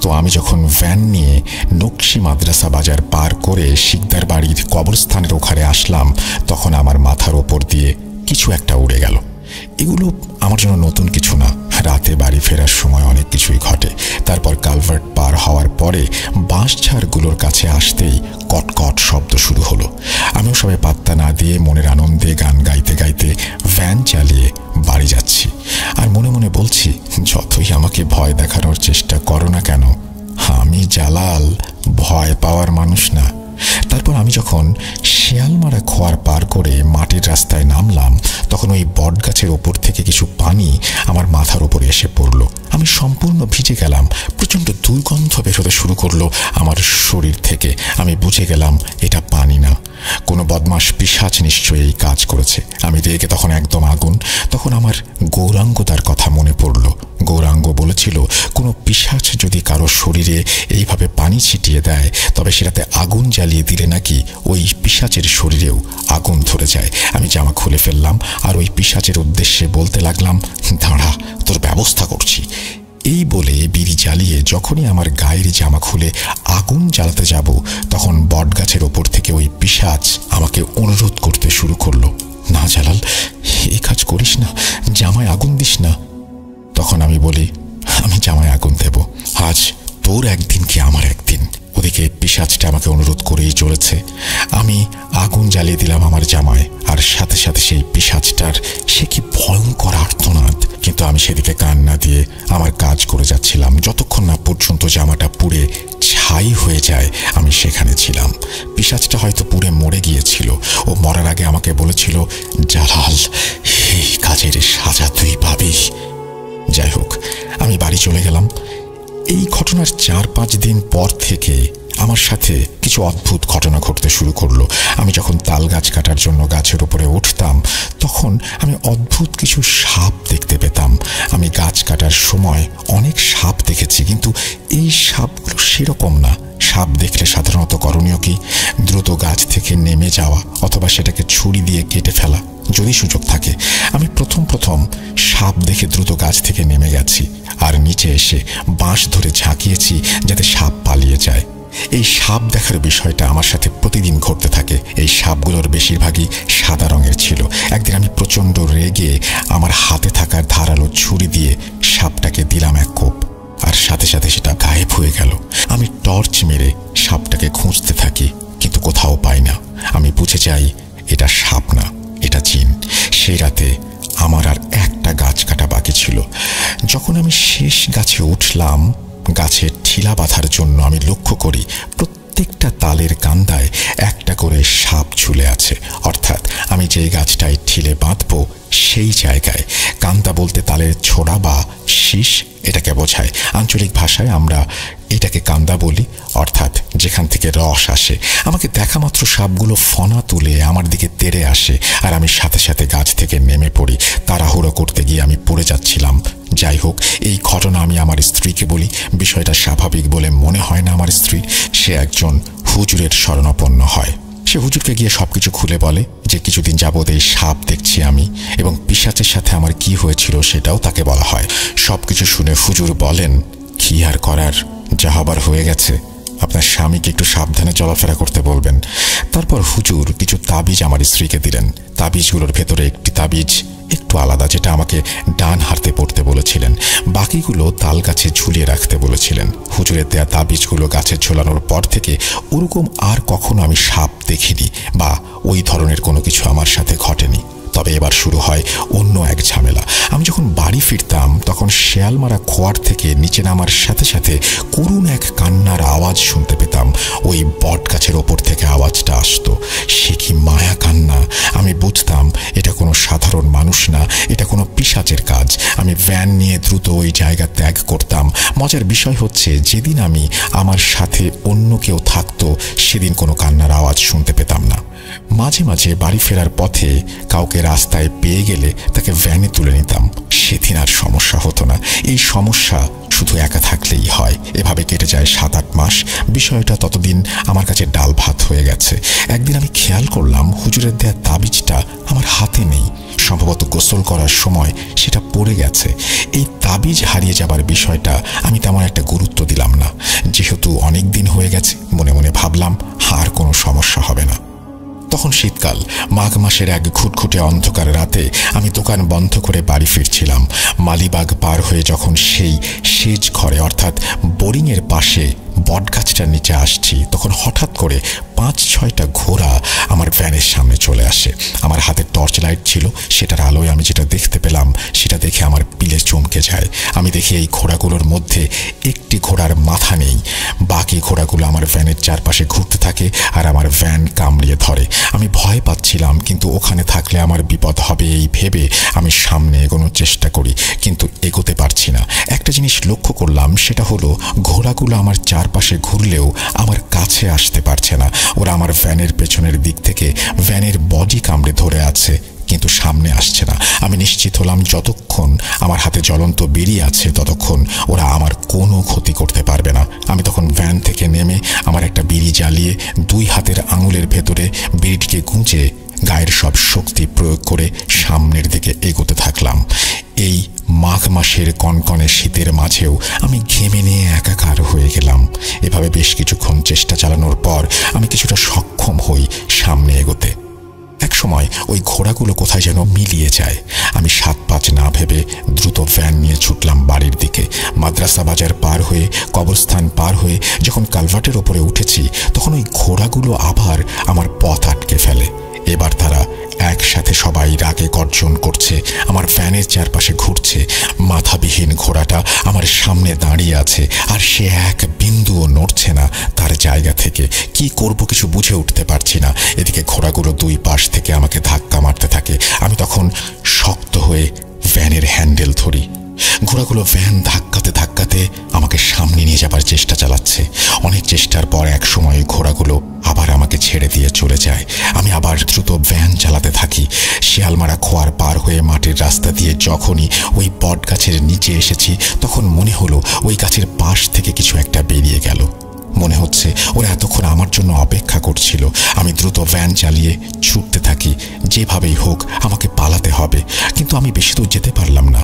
তো আমি যখন ভ্যান নিয়ে নকশি মাদ্রাসা বাজার পার করে শিকদার বাড়ির কবরস্থানের ওখানে আসলাম, তখন আমার মাথার ওপর দিয়ে কিছু একটা উড়ে গেল। এগুলো আমার জন্য নতুন কিছু না। রাতে বাড়ি ফেরার সময় অনেক কিছুই ঘটে। তারপর কালভার্ট পার হওয়ার পরে বাঁশঝাড়গুলোর কাছে আসতেই কটকট শব্দ শুরু হলো। আমিও সবাই পাত্তা না দিয়ে মনের আনন্দে গান গাইতে গাইতে ভ্যান চালিয়ে বাড়ি যাচ্ছি আর মনে মনে বলছি যতই আমাকে ভয় দেখানোর চেষ্টা করো না কেন, আমি জালাল ভয় পাওয়ার মানুষ না। তারপর আমি যখন শিয়ালমারা খোয়ার পার করে মাটির রাস্তায় নামলাম তখন ওই বটগাছের ওপর থেকে কিছু পানি আমার মাথার ওপরে এসে পড়ল। আমি সম্পূর্ণ ভিজে গেলাম। প্রচণ্ড দুর্গন্ধ বেরোতে শুরু করলো আমার শরীর থেকে। আমি বুঝে গেলাম এটা পানি না, কোনো বদমাশ পিশাচ নিশ্চয়ই এই কাজ করেছে। আমি রেগে তখন একদম আগুন। তখন আমার গৌরাঙ্গ তার কথা মনে পড়ল। গৌরাঙ্গ বলেছিল কোনো পিশাচ যদি কারো শরীরে এইভাবে পানি ছিটিয়ে দেয় তবে সেটাতে আগুন জ্বালিয়ে দিলে নাকি ওই পিশাচের শরীরেও আগুন ধরে যায়। আমি জামা খুলে ফেললাম আর ওই পিশাচের উদ্দেশ্যে বলতে লাগলাম দাঁড়া, তোর ব্যবস্থা করছি। এই বলে বিড়ি জ্বালিয়ে যখনই আমার গায়ের জামা খুলে আগুন জ্বালাতে যাব তখন বটগাছের ওপর থেকে ওই পিশাচ আমাকে অনুরোধ করতে শুরু করলো, না জালাল, এই কাজ করিস না, জামায় আগুন দিস না। তখন আমি বলি আমি জামায় আগুন দেব, আজ তোর একদিন কি আমার একদিন। ওদিকে পিশাচটা আমাকে অনুরোধ করেই চলেছে। আমি আগুন জ্বালিয়ে দিলাম আমার জামায় আর সাথে সাথে সেই পিশাচটার সে কি ভয়ঙ্কর আর্তনাদ। কিন্তু আমি সেদিকে কান না দিয়ে আমার কাজ করে যাচ্ছিলাম যতক্ষণ না পর্যন্ত জামাটা পুড়ে ছাই হয়ে যায়। আমি সেখানে ছিলাম। পিশাচটা হয়তো পুড়ে মরে গিয়েছিল। ও মরার আগে আমাকে বলেছিল জালাল, এই কাজের সাজা তুই পাবি। যাই হোক, আমি বাড়ি চলে গেলাম। এই ঘটনার 4-5 দিন পর থেকে আমার সাথে কিছু অদ্ভুত ঘটনা ঘটতে শুরু করলো। আমি যখন তাল গাছ কাটার জন্য গাছের উপরে উঠতাম তখন আমি অদ্ভুত কিছু সাপ দেখতে পেতাম। আমি গাছ কাটার সময় অনেক সাপ দেখেছি, কিন্তু এই সাপগুলো সেরকম না। সাপ দেখলে সাধারণত করণীয় কি? দ্রুত গাছ থেকে নেমে যাওয়া অথবা সেটাকে ছুরি দিয়ে কেটে ফেলা যদি সুযোগ থাকে। আমি প্রথম সাপ দেখে দ্রুত গাছ থেকে নেমে গেছি আর নিচে এসে বাঁশ ধরে ঝাঁকিয়েছি যাতে সাপ পালিয়ে যায়। এই সাপ দেখার বিষয়টা আমার সাথে প্রতিদিন ঘটতে থাকে। এই সাপগুলোর বেশিরভাগই সাদা রঙের ছিল। একদিন আমি প্রচণ্ড রেগে আমার হাতে থাকার ধারালো ছুরি দিয়ে সাপটাকে দিলাম এক কোপ, আর সাথে সাথে সেটা গায়েব হয়ে গেল। আমি টর্চ মেরে সাপটাকে খুঁজতে থাকি, কিন্তু কোথাও পাই না। আমি বুঝে যাই এটা সাপ না, এটা জিন। সেই রাতে আমার আর একটা গাছ কাটা বাকি ছিল। যখন আমি শেষ গাছে উঠলাম, গাছের ঠিলা বাঁধার জন্য আমি লক্ষ্য করি প্রত্যেকটা তালের কান্দায় একটা করে সাপ ঝুলে আছে। অর্থাৎ আমি যেই গাছটায় ঠিলে বাঁধবো সেই জায়গায়, কান্দা বলতে তালের ছোড়া বা শীষ এটাকে বোঝায়। আঞ্চলিক ভাষায় আমরা এটাকে কান্দা বলি, অর্থাৎ যেখান থেকে রস আসে। আমাকে দেখা মাত্র সাপগুলো ফনা তুলে আমার দিকে তেড়ে আসে, আর আমি সাথে সাথে গাছ থেকে নেমে পড়ি। তাড়াহুড়ো করতে গিয়ে আমি পড়ে যাচ্ছিলাম। যাই হোক, এই ঘটনা আমি আমার স্ত্রীকে বলি। বিষয়টা স্বাভাবিক বলে মনে হয় না আমার স্ত্রীর। সে একজন হুজুরের শরণাপন্ন হয়। সে হুজুরকে গিয়ে সবকিছু খুলে বলে যে কিছুদিন যাবৎ এই সাপ দেখছি আমি, এবং পিশাচের সাথে আমার কি হয়েছিল সেটাও তাকে বলা হয়। সবকিছু শুনে হুজুর বলেন, কি আর করার, যা হবার হয়ে গেছে, আপনার স্বামীকে একটু সাবধানে চলাফেরা করতে বলবেন। তারপর হুজুর কিছু তাবিজ আমার স্ত্রীকে দিলেন। তাবিজগুলোর ভেতরে একটি তাবিজ একটু আলাদা, যেটা আমাকে ডান হাতে পড়তে বলেছিলেন। বাকিগুলো তাল গাছে ঝুলিয়ে রাখতে বলেছিলেন। হুজুরের দেয়া তাবিজগুলো গাছে ঝোলানোর পর থেকে ওরকম আর কখনো আমি সাপ দেখিনি বা ওই ধরনের কোনো কিছু আমার সাথে ঘটেনি। তবে এবার শুরু হয় অন্য এক ঝামেলা। আমি যখন বাড়ি ফিরতাম তখন শেয়ালমারা খোয়ার থেকে নিচে নামার সাথে সাথে করুণ এক কান্নার আওয়াজ শুনতে পেতাম। ওই বট গাছের ওপর থেকে আওয়াজটা আসতো। সে কি মায়া কান্না! আমি বুঝতাম এটা কোনো সাধারণ মানুষ না, এটা কোনো পিশাচের কাজ। আমি ভ্যান নিয়ে দ্রুত ওই জায়গা ত্যাগ করতাম। মজার বিষয় হচ্ছে, যেদিন আমি আমার সাথে অন্য কেউ থাকতো সেদিন কোনো কান্নার আওয়াজ শুনতে পেতাম না। মাঝে মাঝে বাড়ি ফেরার পথে কাউকে রাস্তায় পেয়ে গেলে তাকে ভ্যানে তুলে নিতাম। সেদিন আর সমস্যা হতো না। এই সমস্যা শুধু একা থাকলেই হয়। এভাবে কেটে যায় 7-8 মাস। বিষয়টা ততদিন আমার কাছে ডাল ভাত হয়ে গেছে। একদিন আমি খেয়াল করলাম হুজুরের দেয়া তাবিজটা আমার হাতে নেই। সম্ভবত গোসল করার সময় সেটা পড়ে গেছে। এই তাবিজ হারিয়ে যাবার বিষয়টা আমি তেমন একটা গুরুত্ব দিলাম না। যেহেতু অনেক দিন হয়ে গেছে, মনে মনে ভাবলাম আর কোনো সমস্যা হবে না। তখন শীতকাল, মাঘ মাসের এক ঘুটঘুটে অন্ধকার রাতে আমি দোকান বন্ধ করে বাড়ি ফিরছিলাম। মালিবাগ পার হয়ে যখন সেই সেচ ঘরে অর্থাৎ বোরিংয়ের পাশে বটগাছটার নিচে আসছি, তখন হঠাৎ করে 5-6টা ঘোড়া আমার ভ্যানের সামনে চলে আসে। আমার হাতে টর্চ লাইট ছিল, সেটার আলোয় আমি যেটা দেখতে পেলাম সেটা দেখে আমার পিলে চমকে যায়। আমি দেখি এই ঘোড়াগুলোর মধ্যে একটি ঘোড়ার মাথা নেই। বাকি ঘোড়াগুলো আমার ভ্যানের চারপাশে ঘুরতে থাকে আর আমার ভ্যান কামড়িয়ে ধরে। আমি ভয় পাচ্ছিলাম, কিন্তু ওখানে থাকলে আমার বিপদ হবে এই ভেবে আমি সামনে এগোনোর চেষ্টা করি, কিন্তু এগোতে পারছি না। একটা জিনিস লক্ষ্য করলাম, সেটা হলো ঘোড়াগুলো আমার চারপাশে ঘুরলেও আমার কাছে আসতে পারছে না। ওরা আমার ভ্যানের পেছনের দিক থেকে ভ্যানের বডি কামড়ে ধরে আছে, কিন্তু সামনে আসছে না। আমি নিশ্চিত হলাম যতক্ষণ আমার হাতে জ্বলন্ত বিড়ি আছে ততক্ষণ ওরা আমার কোনো ক্ষতি করতে পারবে না। আমি তখন ভ্যান থেকে নেমে আমার একটা বিড়ি জ্বালিয়ে 2 হাতের আঙুলের ভেতরে বিড়িটিকে গুঁজে গায়ের সব শক্তি প্রয়োগ করে সামনের দিকে এগোতে থাকলাম। এই মাঘ মাসের কনকনে শীতের মাঝেও আমি ঘেমে নিয়ে একাকার হয়ে গেলাম। এভাবে বেশ কিছুক্ষণ চেষ্টা চালানোর পর আমি কিছুটা সক্ষম হই সামনে এগোতে। এক সময় ওই ঘোড়াগুলো কোথায় যেন মিলিয়ে যায়। আমি 7-5 না ভেবে দ্রুত ভ্যান নিয়ে ছুটলাম বাড়ির দিকে। মাদ্রাসা বাজার পার হয়ে, কবরস্থান পার হয়ে যখন কালভার্টের ওপরে উঠেছি, তখন ওই ঘোড়াগুলো আবার আমার পথ আটকে ফেলে। এবার তারা একসাথে সবাই রাগে গর্জন করছে, আমার ভ্যানের চারপাশে ঘুরছে। মাথাবিহীন ঘোড়াটা আমার সামনে দাঁড়িয়ে আছে, আর সে এক বিন্দুও নড়ছে না তার জায়গা থেকে। কি করব কিছু বুঝে উঠতে পারছি না। এদিকে ঘোড়াগুলো 2 পাশ থেকে আমাকে ধাক্কা মারতে থাকে। আমি তখন শক্ত হয়ে ভ্যানের হ্যান্ডেল ধরি। ঘোড়াগুলো ভ্যান ধাক্কাতে ধাক্কাতে আমাকে সামনে নিয়ে যাবার চেষ্টা চালাচ্ছে। অনেক চেষ্টার পর এক সময় ঘোড়াগুলো আবার আমাকে ছেড়ে দিয়ে চলে যায়। আমি আবার দ্রুত ভ্যান চালাতে থাকি। শিয়ালমারা খোয়ার পার হয়ে মাটির রাস্তা দিয়ে যখনই ওই বট গাছের নিচে এসেছি, তখন মনে হলো ওই গাছের পাশ থেকে কিছু একটা বেরিয়ে গেল। মনে হচ্ছে ওরা এতক্ষণ আমার জন্য অপেক্ষা করছিল। আমি দ্রুত ভ্যান চালিয়ে ছুটতে থাকি। যেভাবেই হোক আমাকে পালাতে হবে, কিন্তু আমি বেশি দূর যেতে পারলাম না।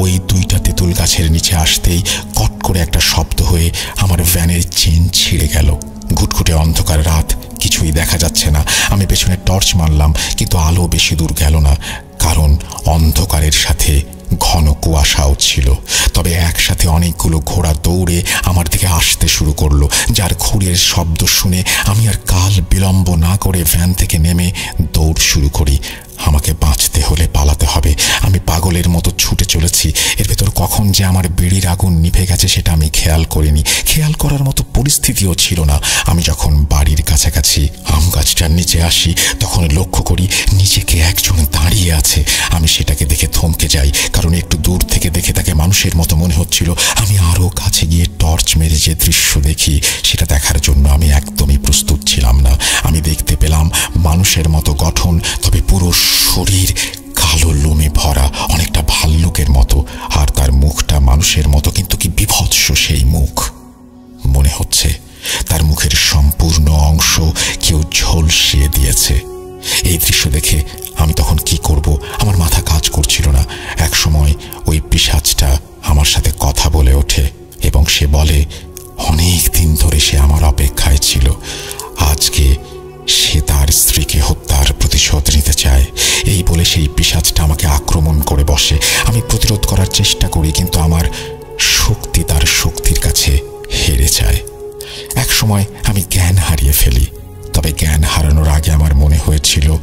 ওই 2টা তেঁতুল গাছের নিচে আসতেই কট করে একটা শব্দ হয়ে আমার ভ্যানের চেন ছিঁড়ে গেল। ঘুটঘুটে অন্ধকার রাত, কিছুই দেখা যাচ্ছে না। আমি পেছনে টর্চ মারলাম, কিন্তু আলো বেশি দূর গেল না, কারণ অন্ধকারের সাথে ঘন কুয়াশাও ছিল। তবে একসাথে অনেকগুলো ঘোড়া দৌড়ে আমার দিকে আসতে শুরু করলো, যার খুঁড়ের শব্দ শুনে আমি আর কাল বিলম্ব না করে ভ্যান থেকে নেমে দৌড় শুরু করি। আমাকে বাঁচতে হলে পালাতে হবে। আমি পাগলের মতো ছুটে চলেছি। এর ভেতর কখন যে আমার বিড়ির আগুন নিভে গেছে সেটা আমি খেয়াল করিনি। খেয়াল করার মতো পরিস্থিতিও ছিল না। আমি যখন বাড়ির কাছাকাছি আম গাছটার নিচে আসি তখন লক্ষ্য করি নিচেকে একজন দাঁড়িয়ে আছে। আমি সেটাকে দেখে থমকে যাই, কারণ একটু দূর থেকে দেখে তাকে মানুষের মতো মনে হচ্ছিল। আমি আরও কাছে গিয়ে টর্চ মেরে যে দৃশ্য দেখি সেটা দেখার জন্য আমি একদমই প্রস্তুত ছিলাম না। আমি দেখতে পেলাম মানুষের মতো গঠন, তবে পুরো শরীর কালো লোমে ভরা, অনেকটা ভাল্লুকের মতো। আর তার মুখটা মানুষের মতো, কিন্তু কি বিভৎস সেই মুখ। মনে হচ্ছে তার মুখের সম্পূর্ণ অংশ কেউ ঝলসিয়ে দিয়েছে। এই দৃশ্য দেখে আমি তখন কি করব আমার মাথা কাজ করছিল না। এক সময় ওই পিশাচটা আমার সাথে কথা বলে ওঠে এবং সে বলে অনেক দিন ধরে সে আমার অপেক্ষায় ছিল। আজকে সে তার স্ত্রীকে হত্যার প্রতিশোধ নিতে চায়। এই বলে সেই পিশাচটা আমাকে আক্রমণ করে বসে। আমি প্রতিরোধ করার চেষ্টা করি, কিন্তু আমার শক্তি তার শক্তির কাছে হেরে যায়। এক সময় আমি জ্ঞান হারিয়ে ফেলি। তবে জ্ঞান হারানোর আগে আমার মনে হয়েছিল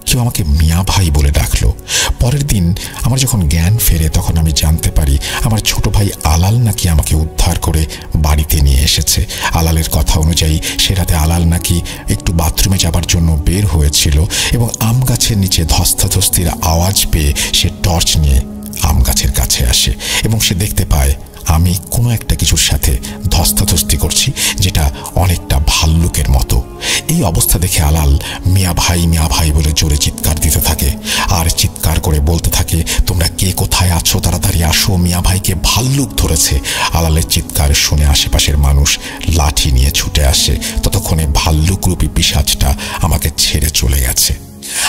কেউ আমাকে মিয়া ভাই বলে ডাকলো। পরের দিন আমার যখন জ্ঞান ফেরে তখন আমি জানতে পারি আমার ছোট ভাই আলাল নাকি আমাকে উদ্ধার করে বাড়িতে নিয়ে এসেছে। আলালের কথা অনুযায়ী সে রাতে আলাল নাকি একটু বাথরুমে যাবার জন্য বের হয়েছিল এবং আম গাছের নিচে ধস্তাধস্তির আওয়াজ পেয়ে সে টর্চ নিয়ে আম গাছের কাছে আসে এবং সে দেখতে পায় আমি কোনো একটা কিছুর সাথে ধস্তাধস্তি করছি, যেটা অনেকটা ভাল্লুকের মতো। এই অবস্থা দেখে আলাল মিয়া ভাই বলে জোরে চিৎকার দিতে থাকে আর চিৎকার করে বলতে থাকে, তোমরা কে কোথায় আছো, তাড়াতাড়ি আসো, মিয়া ভাইকে ভাল্লুক ধরেছে। আলালের চিৎকার শুনে আশেপাশের মানুষ লাঠি নিয়ে ছুটে আসে। ততক্ষণে ভাল্লুকরূপী পিশাচটা আমাকে ছেড়ে চলে গেছে।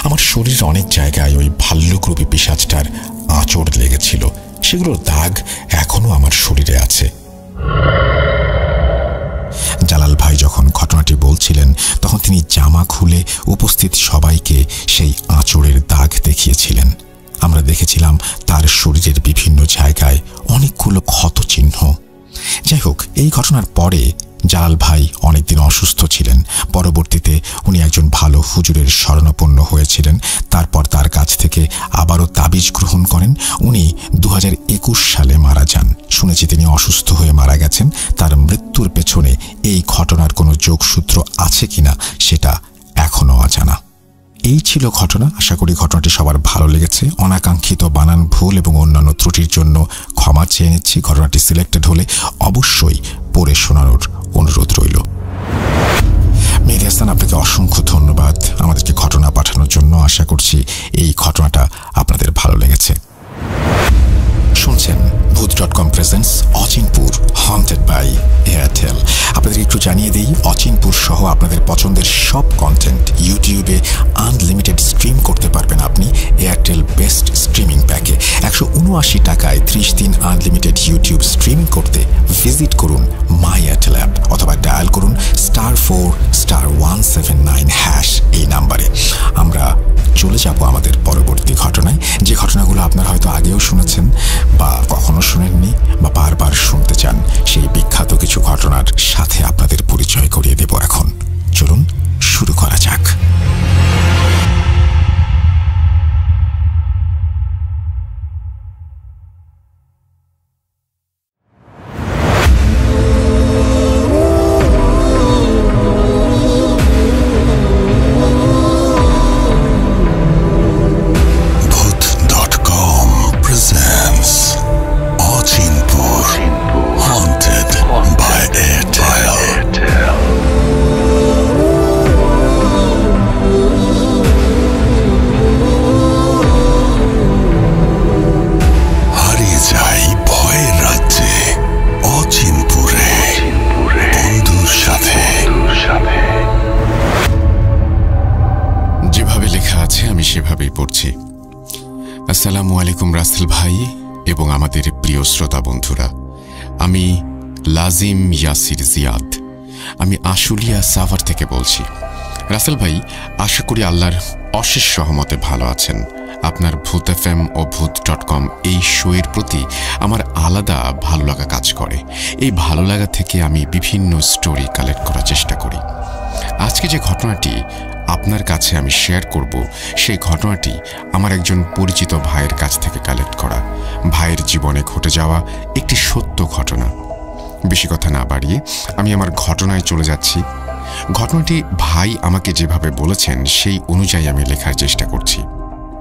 আমার শরীরের অনেক জায়গায় ওই ভাল্লুকরূপী পিশাচটার আঁচড় লেগেছিল। সেগুলোর দাগ এখনো আমার শরীরে আছে। জালাল ভাই যখন ঘটনাটি বলছিলেন তখন তিনি জামা খুলে উপস্থিত সবাইকে সেই আঁচড়ের দাগ দেখিয়েছিলেন। আমরা দেখেছিলাম তার শরীরের বিভিন্ন জায়গায় অনেকগুলো ক্ষত চিহ্ন। যাই হোক, এই ঘটনার পরে জালাল ভাই অনেকদিন অসুস্থ ছিলেন। পরবর্তীতে উনি একজন ভালো হুজুরের শরণাপন্ন হয়েছিলেন। তারপর তার কাছ থেকে আবারও তাবিজ গ্রহণ করেন। উনি 2021 সালে মারা যান। শুনেছি তিনি অসুস্থ হয়ে মারা গেছেন। তার মৃত্যুর পেছনে এই ঘটনার কোনো যোগসূত্র আছে কিনা সেটা এখনও অজানা। এই ছিল ঘটনা। আশা করি ঘটনাটি সবার ভালো লেগেছে। অনাকাঙ্ক্ষিত বানান ভুল এবং অন্যান্য ত্রুটির জন্য ক্ষমা চেয়ে নিচ্ছি। ঘটনাটি সিলেক্টেড হলে অবশ্যই পড়ে শোনানোর অনুরোধ রইল। মেহেদী হাসান, আপনাকে অসংখ্য ধন্যবাদ আমাদেরকে ঘটনা পাঠানোর জন্য। আশা করছি এই ঘটনাটা আপনাদের ভালো লেগেছে। শুনছেন ভূত.com presents Achinpur haunted by Airtel. আপনাদের একটু জানিয়ে দিই, অচিনপুর সহ আপনাদের পছন্দের সব কন্টেন্ট ইউটিউবে আনলিমিটেড স্ট্রিম করতে পারবেন আপনি এয়ারটেল বেস্ট স্ট্রিমিং প্যাকে। 179 টাকায় 30 দিন আনলিমিটেড ইউটিউব স্ট্রিমিং করতে ভিজিট করুন মাই এয়ারটেল অ্যাপ অথবা ডায়াল করুন *4*179# এই নাম্বারে। আমরা চলে যাব আমাদের পরবর্তী ঘটনায়, যে ঘটনাগুলো আপনারা হয়তো আগেও শুনেছেন বা কখনো শুনেননি বা বারবার শুনতে চান। সেই বিখ্যাত কিছু ঘটনার সাথে আপনাদের পরিচয় করিয়ে দেব এখন। চলুন শুরু করা যাক। সেভাবেই পড়ছি। আসসালামু আলাইকুম রাসেল ভাই এবং আমাদের প্রিয় শ্রোতা বন্ধুরা। আমি লাজিম ইয়াসির জিয়াদ। আমি আশুলিয়া সাভার থেকে বলছি। রাসেল ভাই, আশা করি আল্লাহর অশেষ সহমতে ভালো আছেন। আপনার ভূত FM ও ভূত.com এই শোয়ের প্রতি আমার আলাদা ভালো লাগা কাজ করে। এই ভালো লাগা থেকে আমি বিভিন্ন স্টোরি কালেক্ট করার চেষ্টা করি। আজকে যে ঘটনাটি আপনার কাছে আমি শেয়ার করব সেই ঘটনাটি আমার একজন পরিচিত ভাইয়ের কাছ থেকে কালেক্ট করা, ভাইয়ের জীবনে ঘটে যাওয়া একটি সত্য ঘটনা। বেশি কথা না বাড়িয়ে আমি আমার ঘটনায় চলে যাচ্ছি। ঘটনাটি ভাই আমাকে যেভাবে বলেছেন সেই অনুযায়ী আমি লেখার চেষ্টা করছি।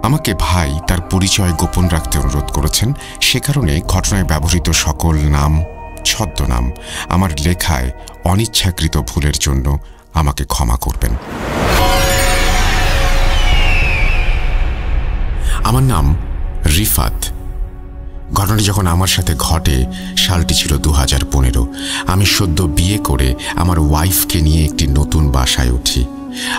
আমাকে ভাই তার পরিচয় গোপন রাখতে অনুরোধ করেছেন, সে কারণে ঘটনায় ব্যবহৃত সকল নাম ছদ্মনাম আমার লেখায় অনিচ্ছাকৃত ভুলের জন্য আমাকে ক্ষমা করবেন। আমার নাম রিফাত। ঘটনাটি যখন আমার সাথে ঘটে সালটি ছিল 2015। আমি সদ্য বিয়ে করে আমার ওয়াইফকে নিয়ে একটি নতুন বাসায় উঠি।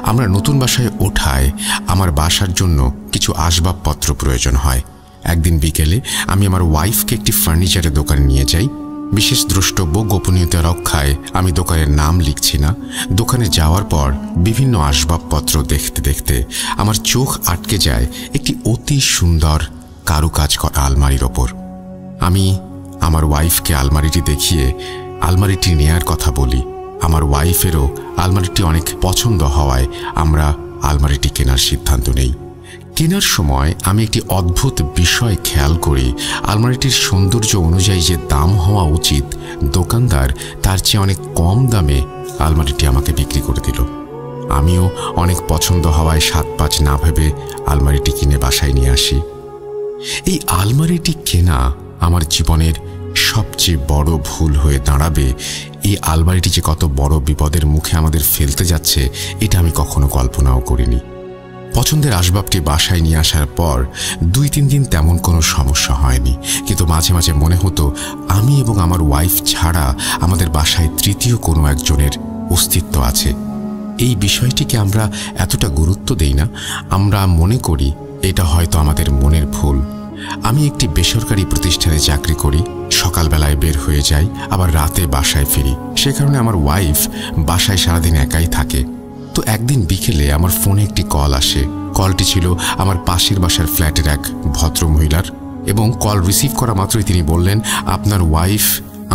আমরা নতুন বাসায় ওঠায় আমার বাসার জন্য কিছু আসবাবপত্র প্রয়োজন হয়। একদিন বিকেলে আমি আমার ওয়াইফকে একটি ফার্নিচারের দোকানে নিয়ে যাই। বিশেষ দ্রষ্টব্য গোপনীয়তা রক্ষায় আমি দোকানের নাম লিখছি না। দোকানে যাওয়ার পর বিভিন্ন আসবাবপত্র দেখতে দেখতে আমার চোখ আটকে যায় একটি অতি সুন্দর কারুকাজ করা আলমারির ওপর। আমি আমার ওয়াইফকে আলমারিটি দেখিয়ে আলমারিটি নেয়ার কথা বলি। আমার ওয়াইফেরও আলমারিটি অনেক পছন্দ হওয়ায় আমরা আলমারিটি কেনার সিদ্ধান্ত নেই। কেনার সময় আমি একটি অদ্ভুত বিষয় খেয়াল করি। আলমারিটির সৌন্দর্য অনুযায়ী যে দাম হওয়া উচিত, দোকানদার তার চেয়ে অনেক কম দামে আলমারিটি আমাকে বিক্রি করে দিল। আমিও অনেক পছন্দ হওয়ায় 7-5 না ভেবে আলমারিটি কিনে বাসায় নিয়ে আসি। এই আলমারিটি কেনা আমার জীবনের সবচেয়ে বড় ভুল হয়ে দাঁড়াবে। এই আলমারিটি যে কত বড় বিপদের মুখে আমাদের ফেলতে যাচ্ছে এটা আমি কখনো কল্পনাও করিনি। পছন্দের আসবাবটি বাসায় নিয়ে আসার পর 2-3 দিন তেমন কোনো সমস্যা হয়নি, কিন্তু মাঝে মাঝে মনে হতো আমি এবং আমার ওয়াইফ ছাড়া আমাদের বাসায় তৃতীয় কোনো একজনের অস্তিত্ব আছে। এই বিষয়টিকে আমরা এতটা গুরুত্ব দেই না। আমরা মনে করি এটা হয়তো আমাদের মনের ভুল। আমি একটি বেসরকারি প্রতিষ্ঠানে চাকরি করি। সকালবেলায় বের হয়ে যাই, আবার রাতে বাসায় ফিরি। সে কারণে আমার ওয়াইফ বাসায় সারাদিন একাই থাকে। তো একদিন বিকেলে আমার ফোনে একটি কল আসে। কলটি ছিল আমার পাশের বাসার ফ্ল্যাটের এক ভদ্রমহিলার, এবং কল রিসিভ করা মাত্রই তিনি বললেন, আপনার ওয়াইফ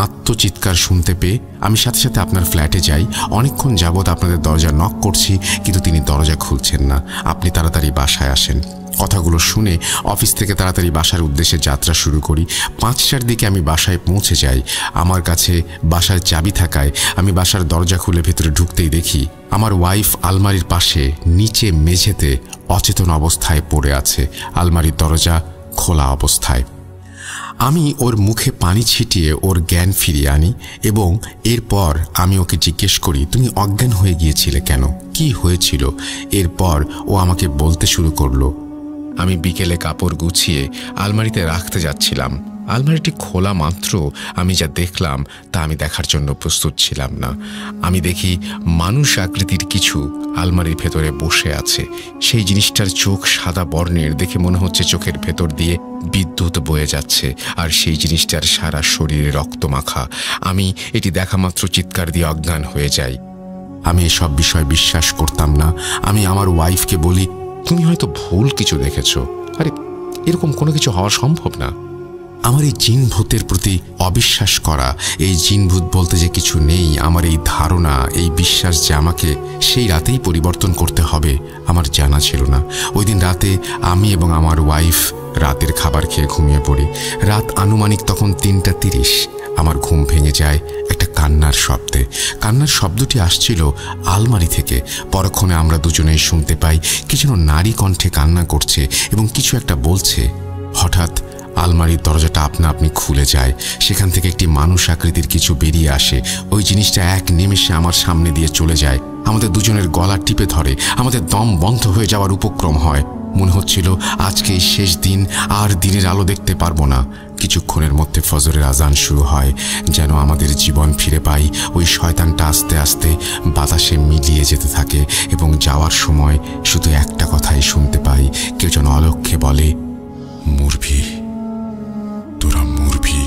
আত্মচিৎকার শুনতে পেয়ে আমি সাথে সাথে আপনার ফ্ল্যাটে যাই। অনেকক্ষণ যাবৎ আপনাদের দরজা নক করছি, কিন্তু তিনি দরজা খুলছেন না। আপনি তাড়াতাড়ি বাসায় আসেন। কথাগুলো শুনে অফিস থেকে তাড়াতাড়ি বাসার উদ্দেশ্যে যাত্রা শুরু করি। 5টার দিকে আমি বাসায় পৌঁছে যাই। আমার কাছে বাসার চাবি থাকায় আমি বাসার দরজা খুলে ভেতরে ঢুকতেই দেখি আমার ওয়াইফ আলমারির পাশে নিচে মেঝেতে অচেতন অবস্থায় পড়ে আছে, আলমারির দরজা খোলা অবস্থায়। আমি ওর মুখে পানি ছিটিয়ে ওর জ্ঞান ফিরিয়ে আনি, এবং এরপর আমি ওকে জিজ্ঞেস করি, তুমি অজ্ঞান হয়ে গিয়েছিলে কেন, কি হয়েছিল? এরপর ও আমাকে বলতে শুরু করলো, আমি বিকেলে কাপড় গুছিয়ে আলমারিতে রাখতে যাচ্ছিলাম। আলমারিটি খোলা মাত্র আমি যা দেখলাম তা আমি দেখার জন্য প্রস্তুত ছিলাম না। আমি দেখি মানুষ আকৃতির কিছু আলমারির ভেতরে বসে আছে। সেই জিনিসটার চোখ সাদা বর্ণের, দেখে মনে হচ্ছে চোখের ভেতর দিয়ে বিদ্যুৎ বয়ে যাচ্ছে, আর সেই জিনিসটার সারা শরীরে রক্ত মাখা। আমি এটি দেখা মাত্র চিৎকার দিয়ে অজ্ঞান হয়ে যাই। আমি এসব বিষয় বিশ্বাস করতাম না। আমি আমার ওয়াইফকে বলি, তুমি হয়তো ভুল কিছু দেখেছ। আরে এরকম কোনো কিছু হওয়া সম্ভব না। আমার এই জিন ভূতের প্রতি অবিশ্বাস করা, এই জিন ভূত বলতে যে কিছু নেই, আমার এই ধারণা, এই বিশ্বাস যে আমাকে সেই রাতেই পরিবর্তন করতে হবে, আমার জানা ছিল না। ওই দিন রাতে আমি এবং আমার ওয়াইফ রাতের খাবার খেয়ে ঘুমিয়ে পড়ি। রাত আনুমানিক তখন 3:30। আমার ঘুম ভেঙে যায় একটা কান্নার শব্দে। কান্নার শব্দটি আসছিল আলমারি থেকে। পরক্ষণে আমরা দুজনেই শুনতে পাই কি যেন নারী কণ্ঠে কান্না করছে এবং কিছু একটা বলছে। হঠাৎ আলমারির দরজাটা আপনা আপনি খুলে যায়। সেখান থেকে একটি মানুষ আকৃতির কিছু বেরিয়ে আসে। ওই জিনিসটা এক নিমেষে আমার সামনে দিয়ে চলে যায়। আমাদের দুজনের গলা টিপে ধরে। আমাদের দম বন্ধ হয়ে যাওয়ার উপক্রম হয়। মনে হচ্ছিল আজকে এই শেষ দিন, আর দিনের আলো দেখতে পারবো না। কিছুক্ষণের মধ্যে ফজরের আজান শুরু হয়। যেন আমাদের জীবন ফিরে পাই। ওই শয়তানটা আস্তে আস্তে বাতাসে মিলিয়ে যেতে থাকে, এবং যাওয়ার সময় শুধু একটা কথাই শুনতে পাই, কেউ যেন অলক্ষ্যে বলে, মরবি, তোরা মরবি।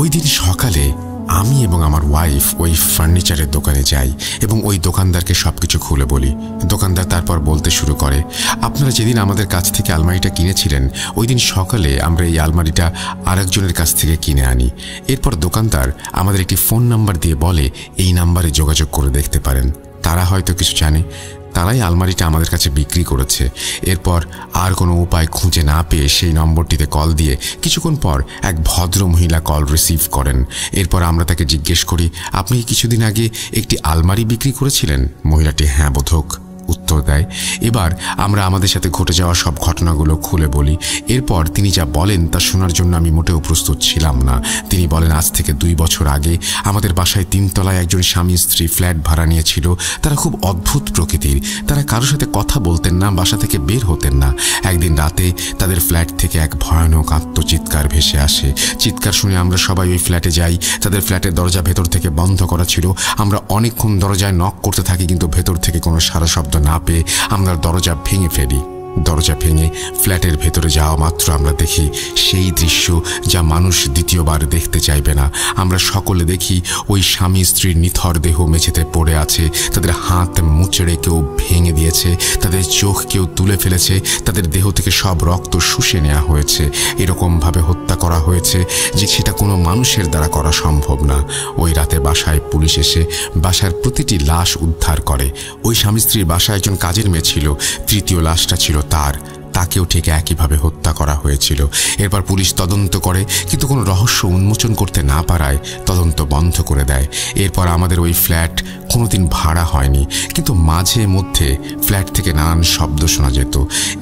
ওই দিন সকালে আমি এবং আমার ওয়াইফ ওই ফার্নিচারের দোকানে যাই এবং ওই দোকানদারকে সবকিছু খুলে বলি। দোকানদার তারপর বলতে শুরু করে, আপনারা যেদিন আমাদের কাছ থেকে আলমারিটা কিনেছিলেন, ওই দিন সকালে আমরা এই আলমারিটা আরেকজনের কাছ থেকে কিনে আনি। এরপর দোকানদার আমাদের একটি ফোন নাম্বার দিয়ে বলে, এই নাম্বারে যোগাযোগ করে দেখতে পারেন। তারা হয়তো কিছু জানে, তারাই আলমারিটা আমাদের কাছে বিক্রি করেছে। এরপর আর কোনো উপায় খুঁজে না পেয়ে সেই নম্বরটিতে কল দিয়ে কিছুক্ষণ পর এক ভদ্র মহিলা কল রিসিভ করেন। এরপর আমরা তাকে জিজ্ঞেস করি, আপনি কিছুদিন আগে একটি আলমারি বিক্রি করেছিলেন? মহিলাটি হ্যাঁ বোধক উত্তর দেয়। এবার আমরা আমাদের সাথে ঘটে যাওয়া সব ঘটনাগুলো খুলে বলি। এরপর তিনি যা বলেন তা শোনার জন্য আমি মোটেও প্রস্তুত ছিলাম না। তিনি বলেন, আজ থেকে 2 বছর আগে আমাদের বাসায় 3 তলায় একজন স্বামী স্ত্রী ফ্ল্যাট ভাড়া নিয়েছিল। তারা খুব অদ্ভুত প্রকৃতির, তারা কারোর সাথে কথা বলতেন না, বাসা থেকে বের হতেন না। একদিন রাতে তাদের ফ্ল্যাট থেকে এক ভয়ানক আত্মচিৎকার ভেসে আসে। চিৎকার শুনে আমরা সবাই ওই ফ্ল্যাটে যাই। তাদের ফ্ল্যাটের দরজা ভেতর থেকে বন্ধ করা ছিল। আমরা অনেকক্ষণ দরজায় নক করতে থাকি, কিন্তু ভেতর থেকে কোনো সারা শব্দ না পেয়ে আমরা দরজা ভেঙে ফেলি। দরজা ভেঙে ফ্ল্যাটের ভেতরে যাওয়া মাত্র আমরা দেখি সেই দৃশ্য যা মানুষ দ্বিতীয়বার দেখতে চাইবে না। আমরা সকলে দেখি ওই স্বামী স্ত্রীর নিথর দেহ মেঝেতে পড়ে আছে। তাদের হাত মুচড়ে কেউ ভেঙে দিয়েছে, তাদের চোখ কেউ তুলে ফেলেছে, তাদের দেহ থেকে সব রক্ত শুষে নেওয়া হয়েছে। এরকমভাবে হত্যা করা হয়েছে যে সেটা কোনো মানুষের দ্বারা করা সম্ভব না। ওই রাতে বাসায় পুলিশ এসে বাসার প্রতিটি লাশ উদ্ধার করে। ওই স্বামী স্ত্রীর বাসায় একজন কাজের মেয়ে ছিল, তৃতীয় লাশটা ছিল তাকেও ঠিক একইভাবে হত্যা করা হয়েছিল। এরপর পুলিশ তদন্ত করে, কিন্তু কোনো রহস্য উন্মোচন করতে না পারায় তদন্ত বন্ধ করে দেয়। এরপর আমাদের ওই ফ্ল্যাট কোনোদিন ভাড়া হয়নি, কিন্তু মাঝে মধ্যে ফ্ল্যাট থেকে নানান শব্দ শোনা যেত।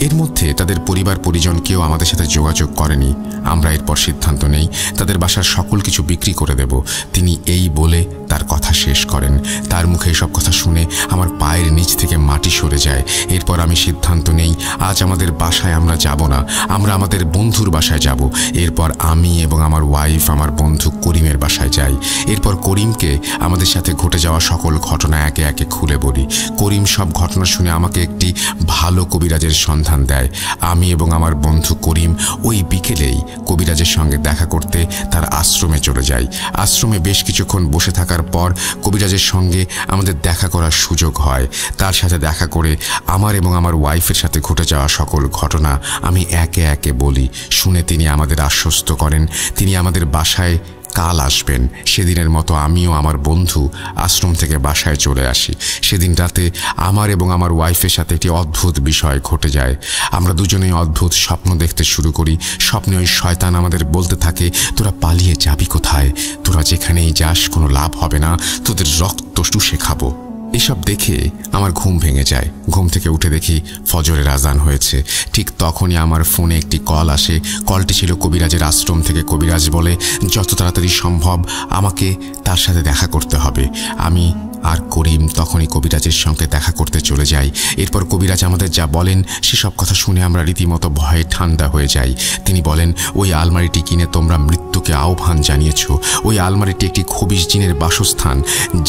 এর মধ্যে তাদের পরিবার পরিজন কেউ আমাদের সাথে যোগাযোগ করেনি। আমরা এরপর সিদ্ধান্ত নেই তাদের বাসার সকল কিছু বিক্রি করে দেব। তিনি এই বলে তার কথা শেষ করেন। তার মুখে সব কথা শুনে আমার পায়ের নিচ থেকে মাটি সরে যায়। এরপর আমি সিদ্ধান্ত নেই আজ আমাদের বাসায় আমরা যাব না, আমরা আমাদের বন্ধুর বাসায় যাব। এরপর আমি এবং আমার ওয়াইফ আমার বন্ধু করিমের বাসায় যাই। এরপর করিমকে আমাদের সাথে ঘটে যাওয়া সকল ঘটনা একে একে খুলে বলি। করিম সব ঘটনা শুনে আমাকে একটি ভালো কবিরাজের সন্ধান দেয়। আমি এবং আমার বন্ধু করিম ওই বিকেলেই কবিরাজের সঙ্গে দেখা করতে তার আশ্রমে চলে যাই। আশ্রমে বেশ কিছুক্ষণ বসে থাকার পর কবিরাজের সঙ্গে আমাদের দেখা করার সুযোগ হয়। তার সাথে দেখা করে আমার এবং আমার ওয়াইফের সাথে ঘটে যাওয়া সকল ঘটনা আমি একে একে বলি। শুনে তিনি আমাদের আশ্বস্ত করেন তিনি আমাদের বাসায় কাল আসবেন। সেদিনের মতো আমিও আমার বন্ধু আশ্রম থেকে বাসায় চলে আসি। সেদিন রাতে আমার এবং আমার ওয়াইফের সাথে একটি অদ্ভুত বিষয় ঘটে যায়। আমরা দুজনেই অদ্ভুত স্বপ্ন দেখতে শুরু করি। স্বপ্নে ওই শয়তান আমাদের বলতে থাকে, তোরা পালিয়ে যাবি কোথায়? তোরা যেখানেই যাস কোনো লাভ হবে না, তোদের রক্ত চুষে খাবো। এসব দেখে আমার ঘুম ভেঙে যায়। ঘুম থেকে উঠে দেখি ফজরের আজান হয়েছে। ঠিক তখনই আমার ফোনে একটি কল আসে। কলটি ছিল কবিরাজের আশ্রম থেকে। কবিরাজ বলে যত তাড়াতাড়ি সম্ভব আমাকে তার সাথে দেখা করতে হবে। আমি আর করিম তখনই কবিরাজের সঙ্গে দেখা করতে চলে যাই। এরপর কবিরাজ আমাদের যা বলেন সেসব কথা শুনে আমরা রীতিমতো ভয়ে ঠান্ডা হয়ে যাই। তিনি বলেন, ওই আলমারিটি কিনে তোমরা মৃত্যুকে আহ্বান জানিয়েছ। ওই আলমারিটি একটি খবিশ জিনের বাসস্থান।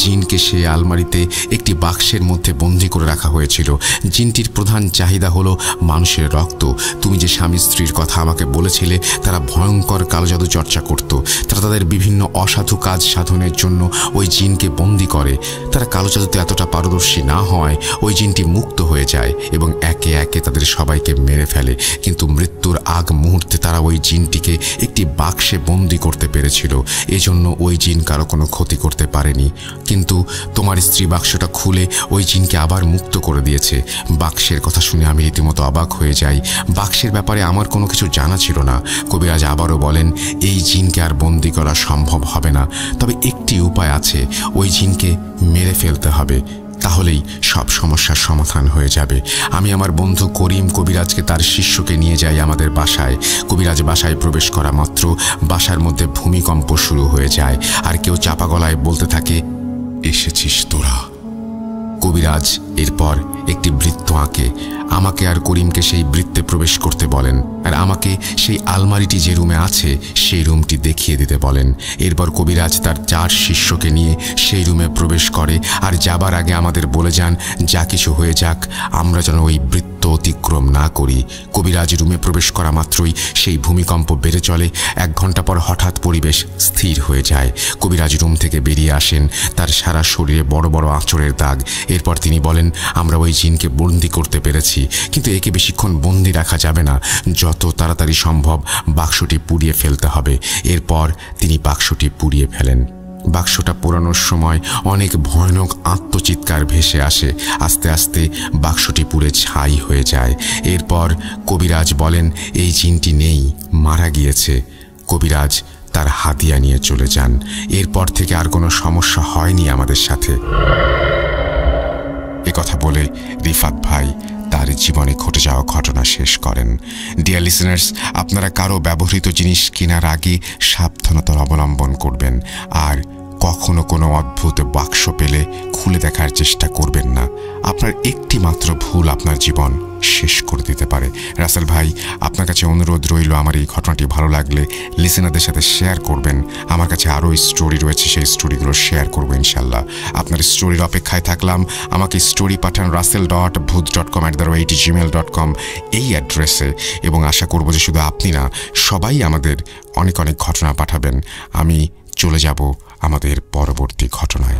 জিনকে সেই আলমারিতে একটি বাক্সের মধ্যে বন্দি করে রাখা হয়েছিল। জিনটির প্রধান চাহিদা হলো মানুষের রক্ত। তুমি যে স্বামী স্ত্রীর কথা আমাকে বলেছিলে তারা ভয়ঙ্কর কালো জাদু চর্চা করত। তারা তাদের বিভিন্ন অসাধু কাজ সাধনের জন্য ওই জিনকে বন্দি করে। তারা কালো জাদুতে এতটা পারদর্শী না হয় ওই জিনটি মুক্ত হয়ে যায় এবং একে একে তাদের সবাইকে মেরে ফেলে। কিন্তু মৃত্যুর আগ মুহূর্তে তারা ওই জিনটিকে একটি বাক্সে বন্দি করতে পেরেছিল। এজন্য ওই জিন কারো কোনো ক্ষতি করতে পারেনি। কিন্তু তোমার স্ত্রী বাক্সটা খুলে ওই জিনকে আবার মুক্ত করে দিয়েছে। বাক্সের কথা শুনে আমি রীতিমতো অবাক হয়ে যাই। বাক্সের ব্যাপারে আমার কোনো কিছু জানা ছিল না। কবিরাজ আবারও বলেন, এই জিনকে আর বন্দি করা সম্ভব হবে না, তবে একটি উপায় আছে, ওই জিনকে মেরে ফেলতে হবে, তাহলেই সব সমস্যার সমাধান হয়ে যাবে। আমি আমার বন্ধু করিম কবিরাজকে তার শিষ্যকে নিয়ে যাই আমাদের বাসায়। কবিরাজ বাসায় প্রবেশ করা মাত্র বাসার মধ্যে ভূমিকম্প শুরু হয়ে যায়, আর কেউ চাপা গলায় বলতে থাকে, এসেছিস তোরা। কবিরাজ এরপর একটি বৃত্ত আঁকে। আমাকে আর করিমকে সেই বৃত্তে প্রবেশ করতে বলেন, আর আমাকে সেই আলমারিটি যে রুমে আছে সেই রুমটি দেখিয়ে দিতে বলেন। এরপর কবিরাজ তার 4 শিষ্যকে নিয়ে সেই রুমে প্রবেশ করে, আর যাবার আগে আমাদের বলে যান, যা কিছু হয়ে যাক আমরা যেন ওই বৃত্ত অতিক্রম না করি। কবিরাজ রুমে প্রবেশ করা মাত্রই সেই ভূমিকম্প বেড়ে চলে। 1 ঘন্টা পর হঠাৎ পরিবেশ স্থির হয়ে যায়। কবিরাজ রুম থেকে বেরিয়ে আসেন, তার সারা শরীরে বড় বড় আঁচড়ের দাগ। এরপর তিনি বলেন, আমরা ওই জিনকে বন্দি করতে পেরেছি, কিন্তু একে বেশিক্ষণ বন্দি রাখা যাবে না, যত তাড়াতাড়ি সম্ভব বাক্সটি পুড়িয়ে ফেলতে হবে। এরপর তিনি বাক্সটি পুড়িয়ে ফেলেন। বাক্সটা পোড়ানোর সময় অনেক ভয়ানক আত্মচিৎকার ভেসে আসে। আস্তে আস্তে বাক্সটি পুড়ে ছাই হয়ে যায়। এরপর কবিরাজ বলেন এই জিনটি নেই, মারা গিয়েছে। কবিরাজ তার হাতিয়া নিয়ে চলে যান। এরপর থেকে আর কোনো সমস্যা হয়নি আমাদের সাথে। কথা বলে রিফাত ভাই তার জীবনে ঘটে যাওয়া ঘটনা শেষ করেন। ডিয়ার লিসেনার্স, আপনারা কারো ব্যবহৃত জিনিস কেনার আগে সাবধানতা অবলম্বন করবেন। আর কখনো কোনো অদ্ভুত বাক্স পেলে খুলে দেখার চেষ্টা করবেন না। আপনার একটি মাত্র ভুল আপনার জীবন শেষ করে দিতে পারে। রাসেল ভাই, আপনার কাছে অনুরোধ রইল, আমার এই ঘটনাটি ভালো লাগলে লিসেনারদের সাথে শেয়ার করবেন। আমার কাছে আরও স্টোরি রয়েছে, সেই স্টোরিগুলো শেয়ার করবো ইনশাল্লাহ। আপনার স্টোরির অপেক্ষায় থাকলাম। আমাকে স্টোরি পাঠান russell.booth.com@gmail.com এই অ্যাড্রেসে, এবং আশা করব যে শুধু আপনি না, সবাই আমাদের অনেক অনেক ঘটনা পাঠাবেন। আমি চলে যাব আমাদের পরবর্তী ঘটনায়।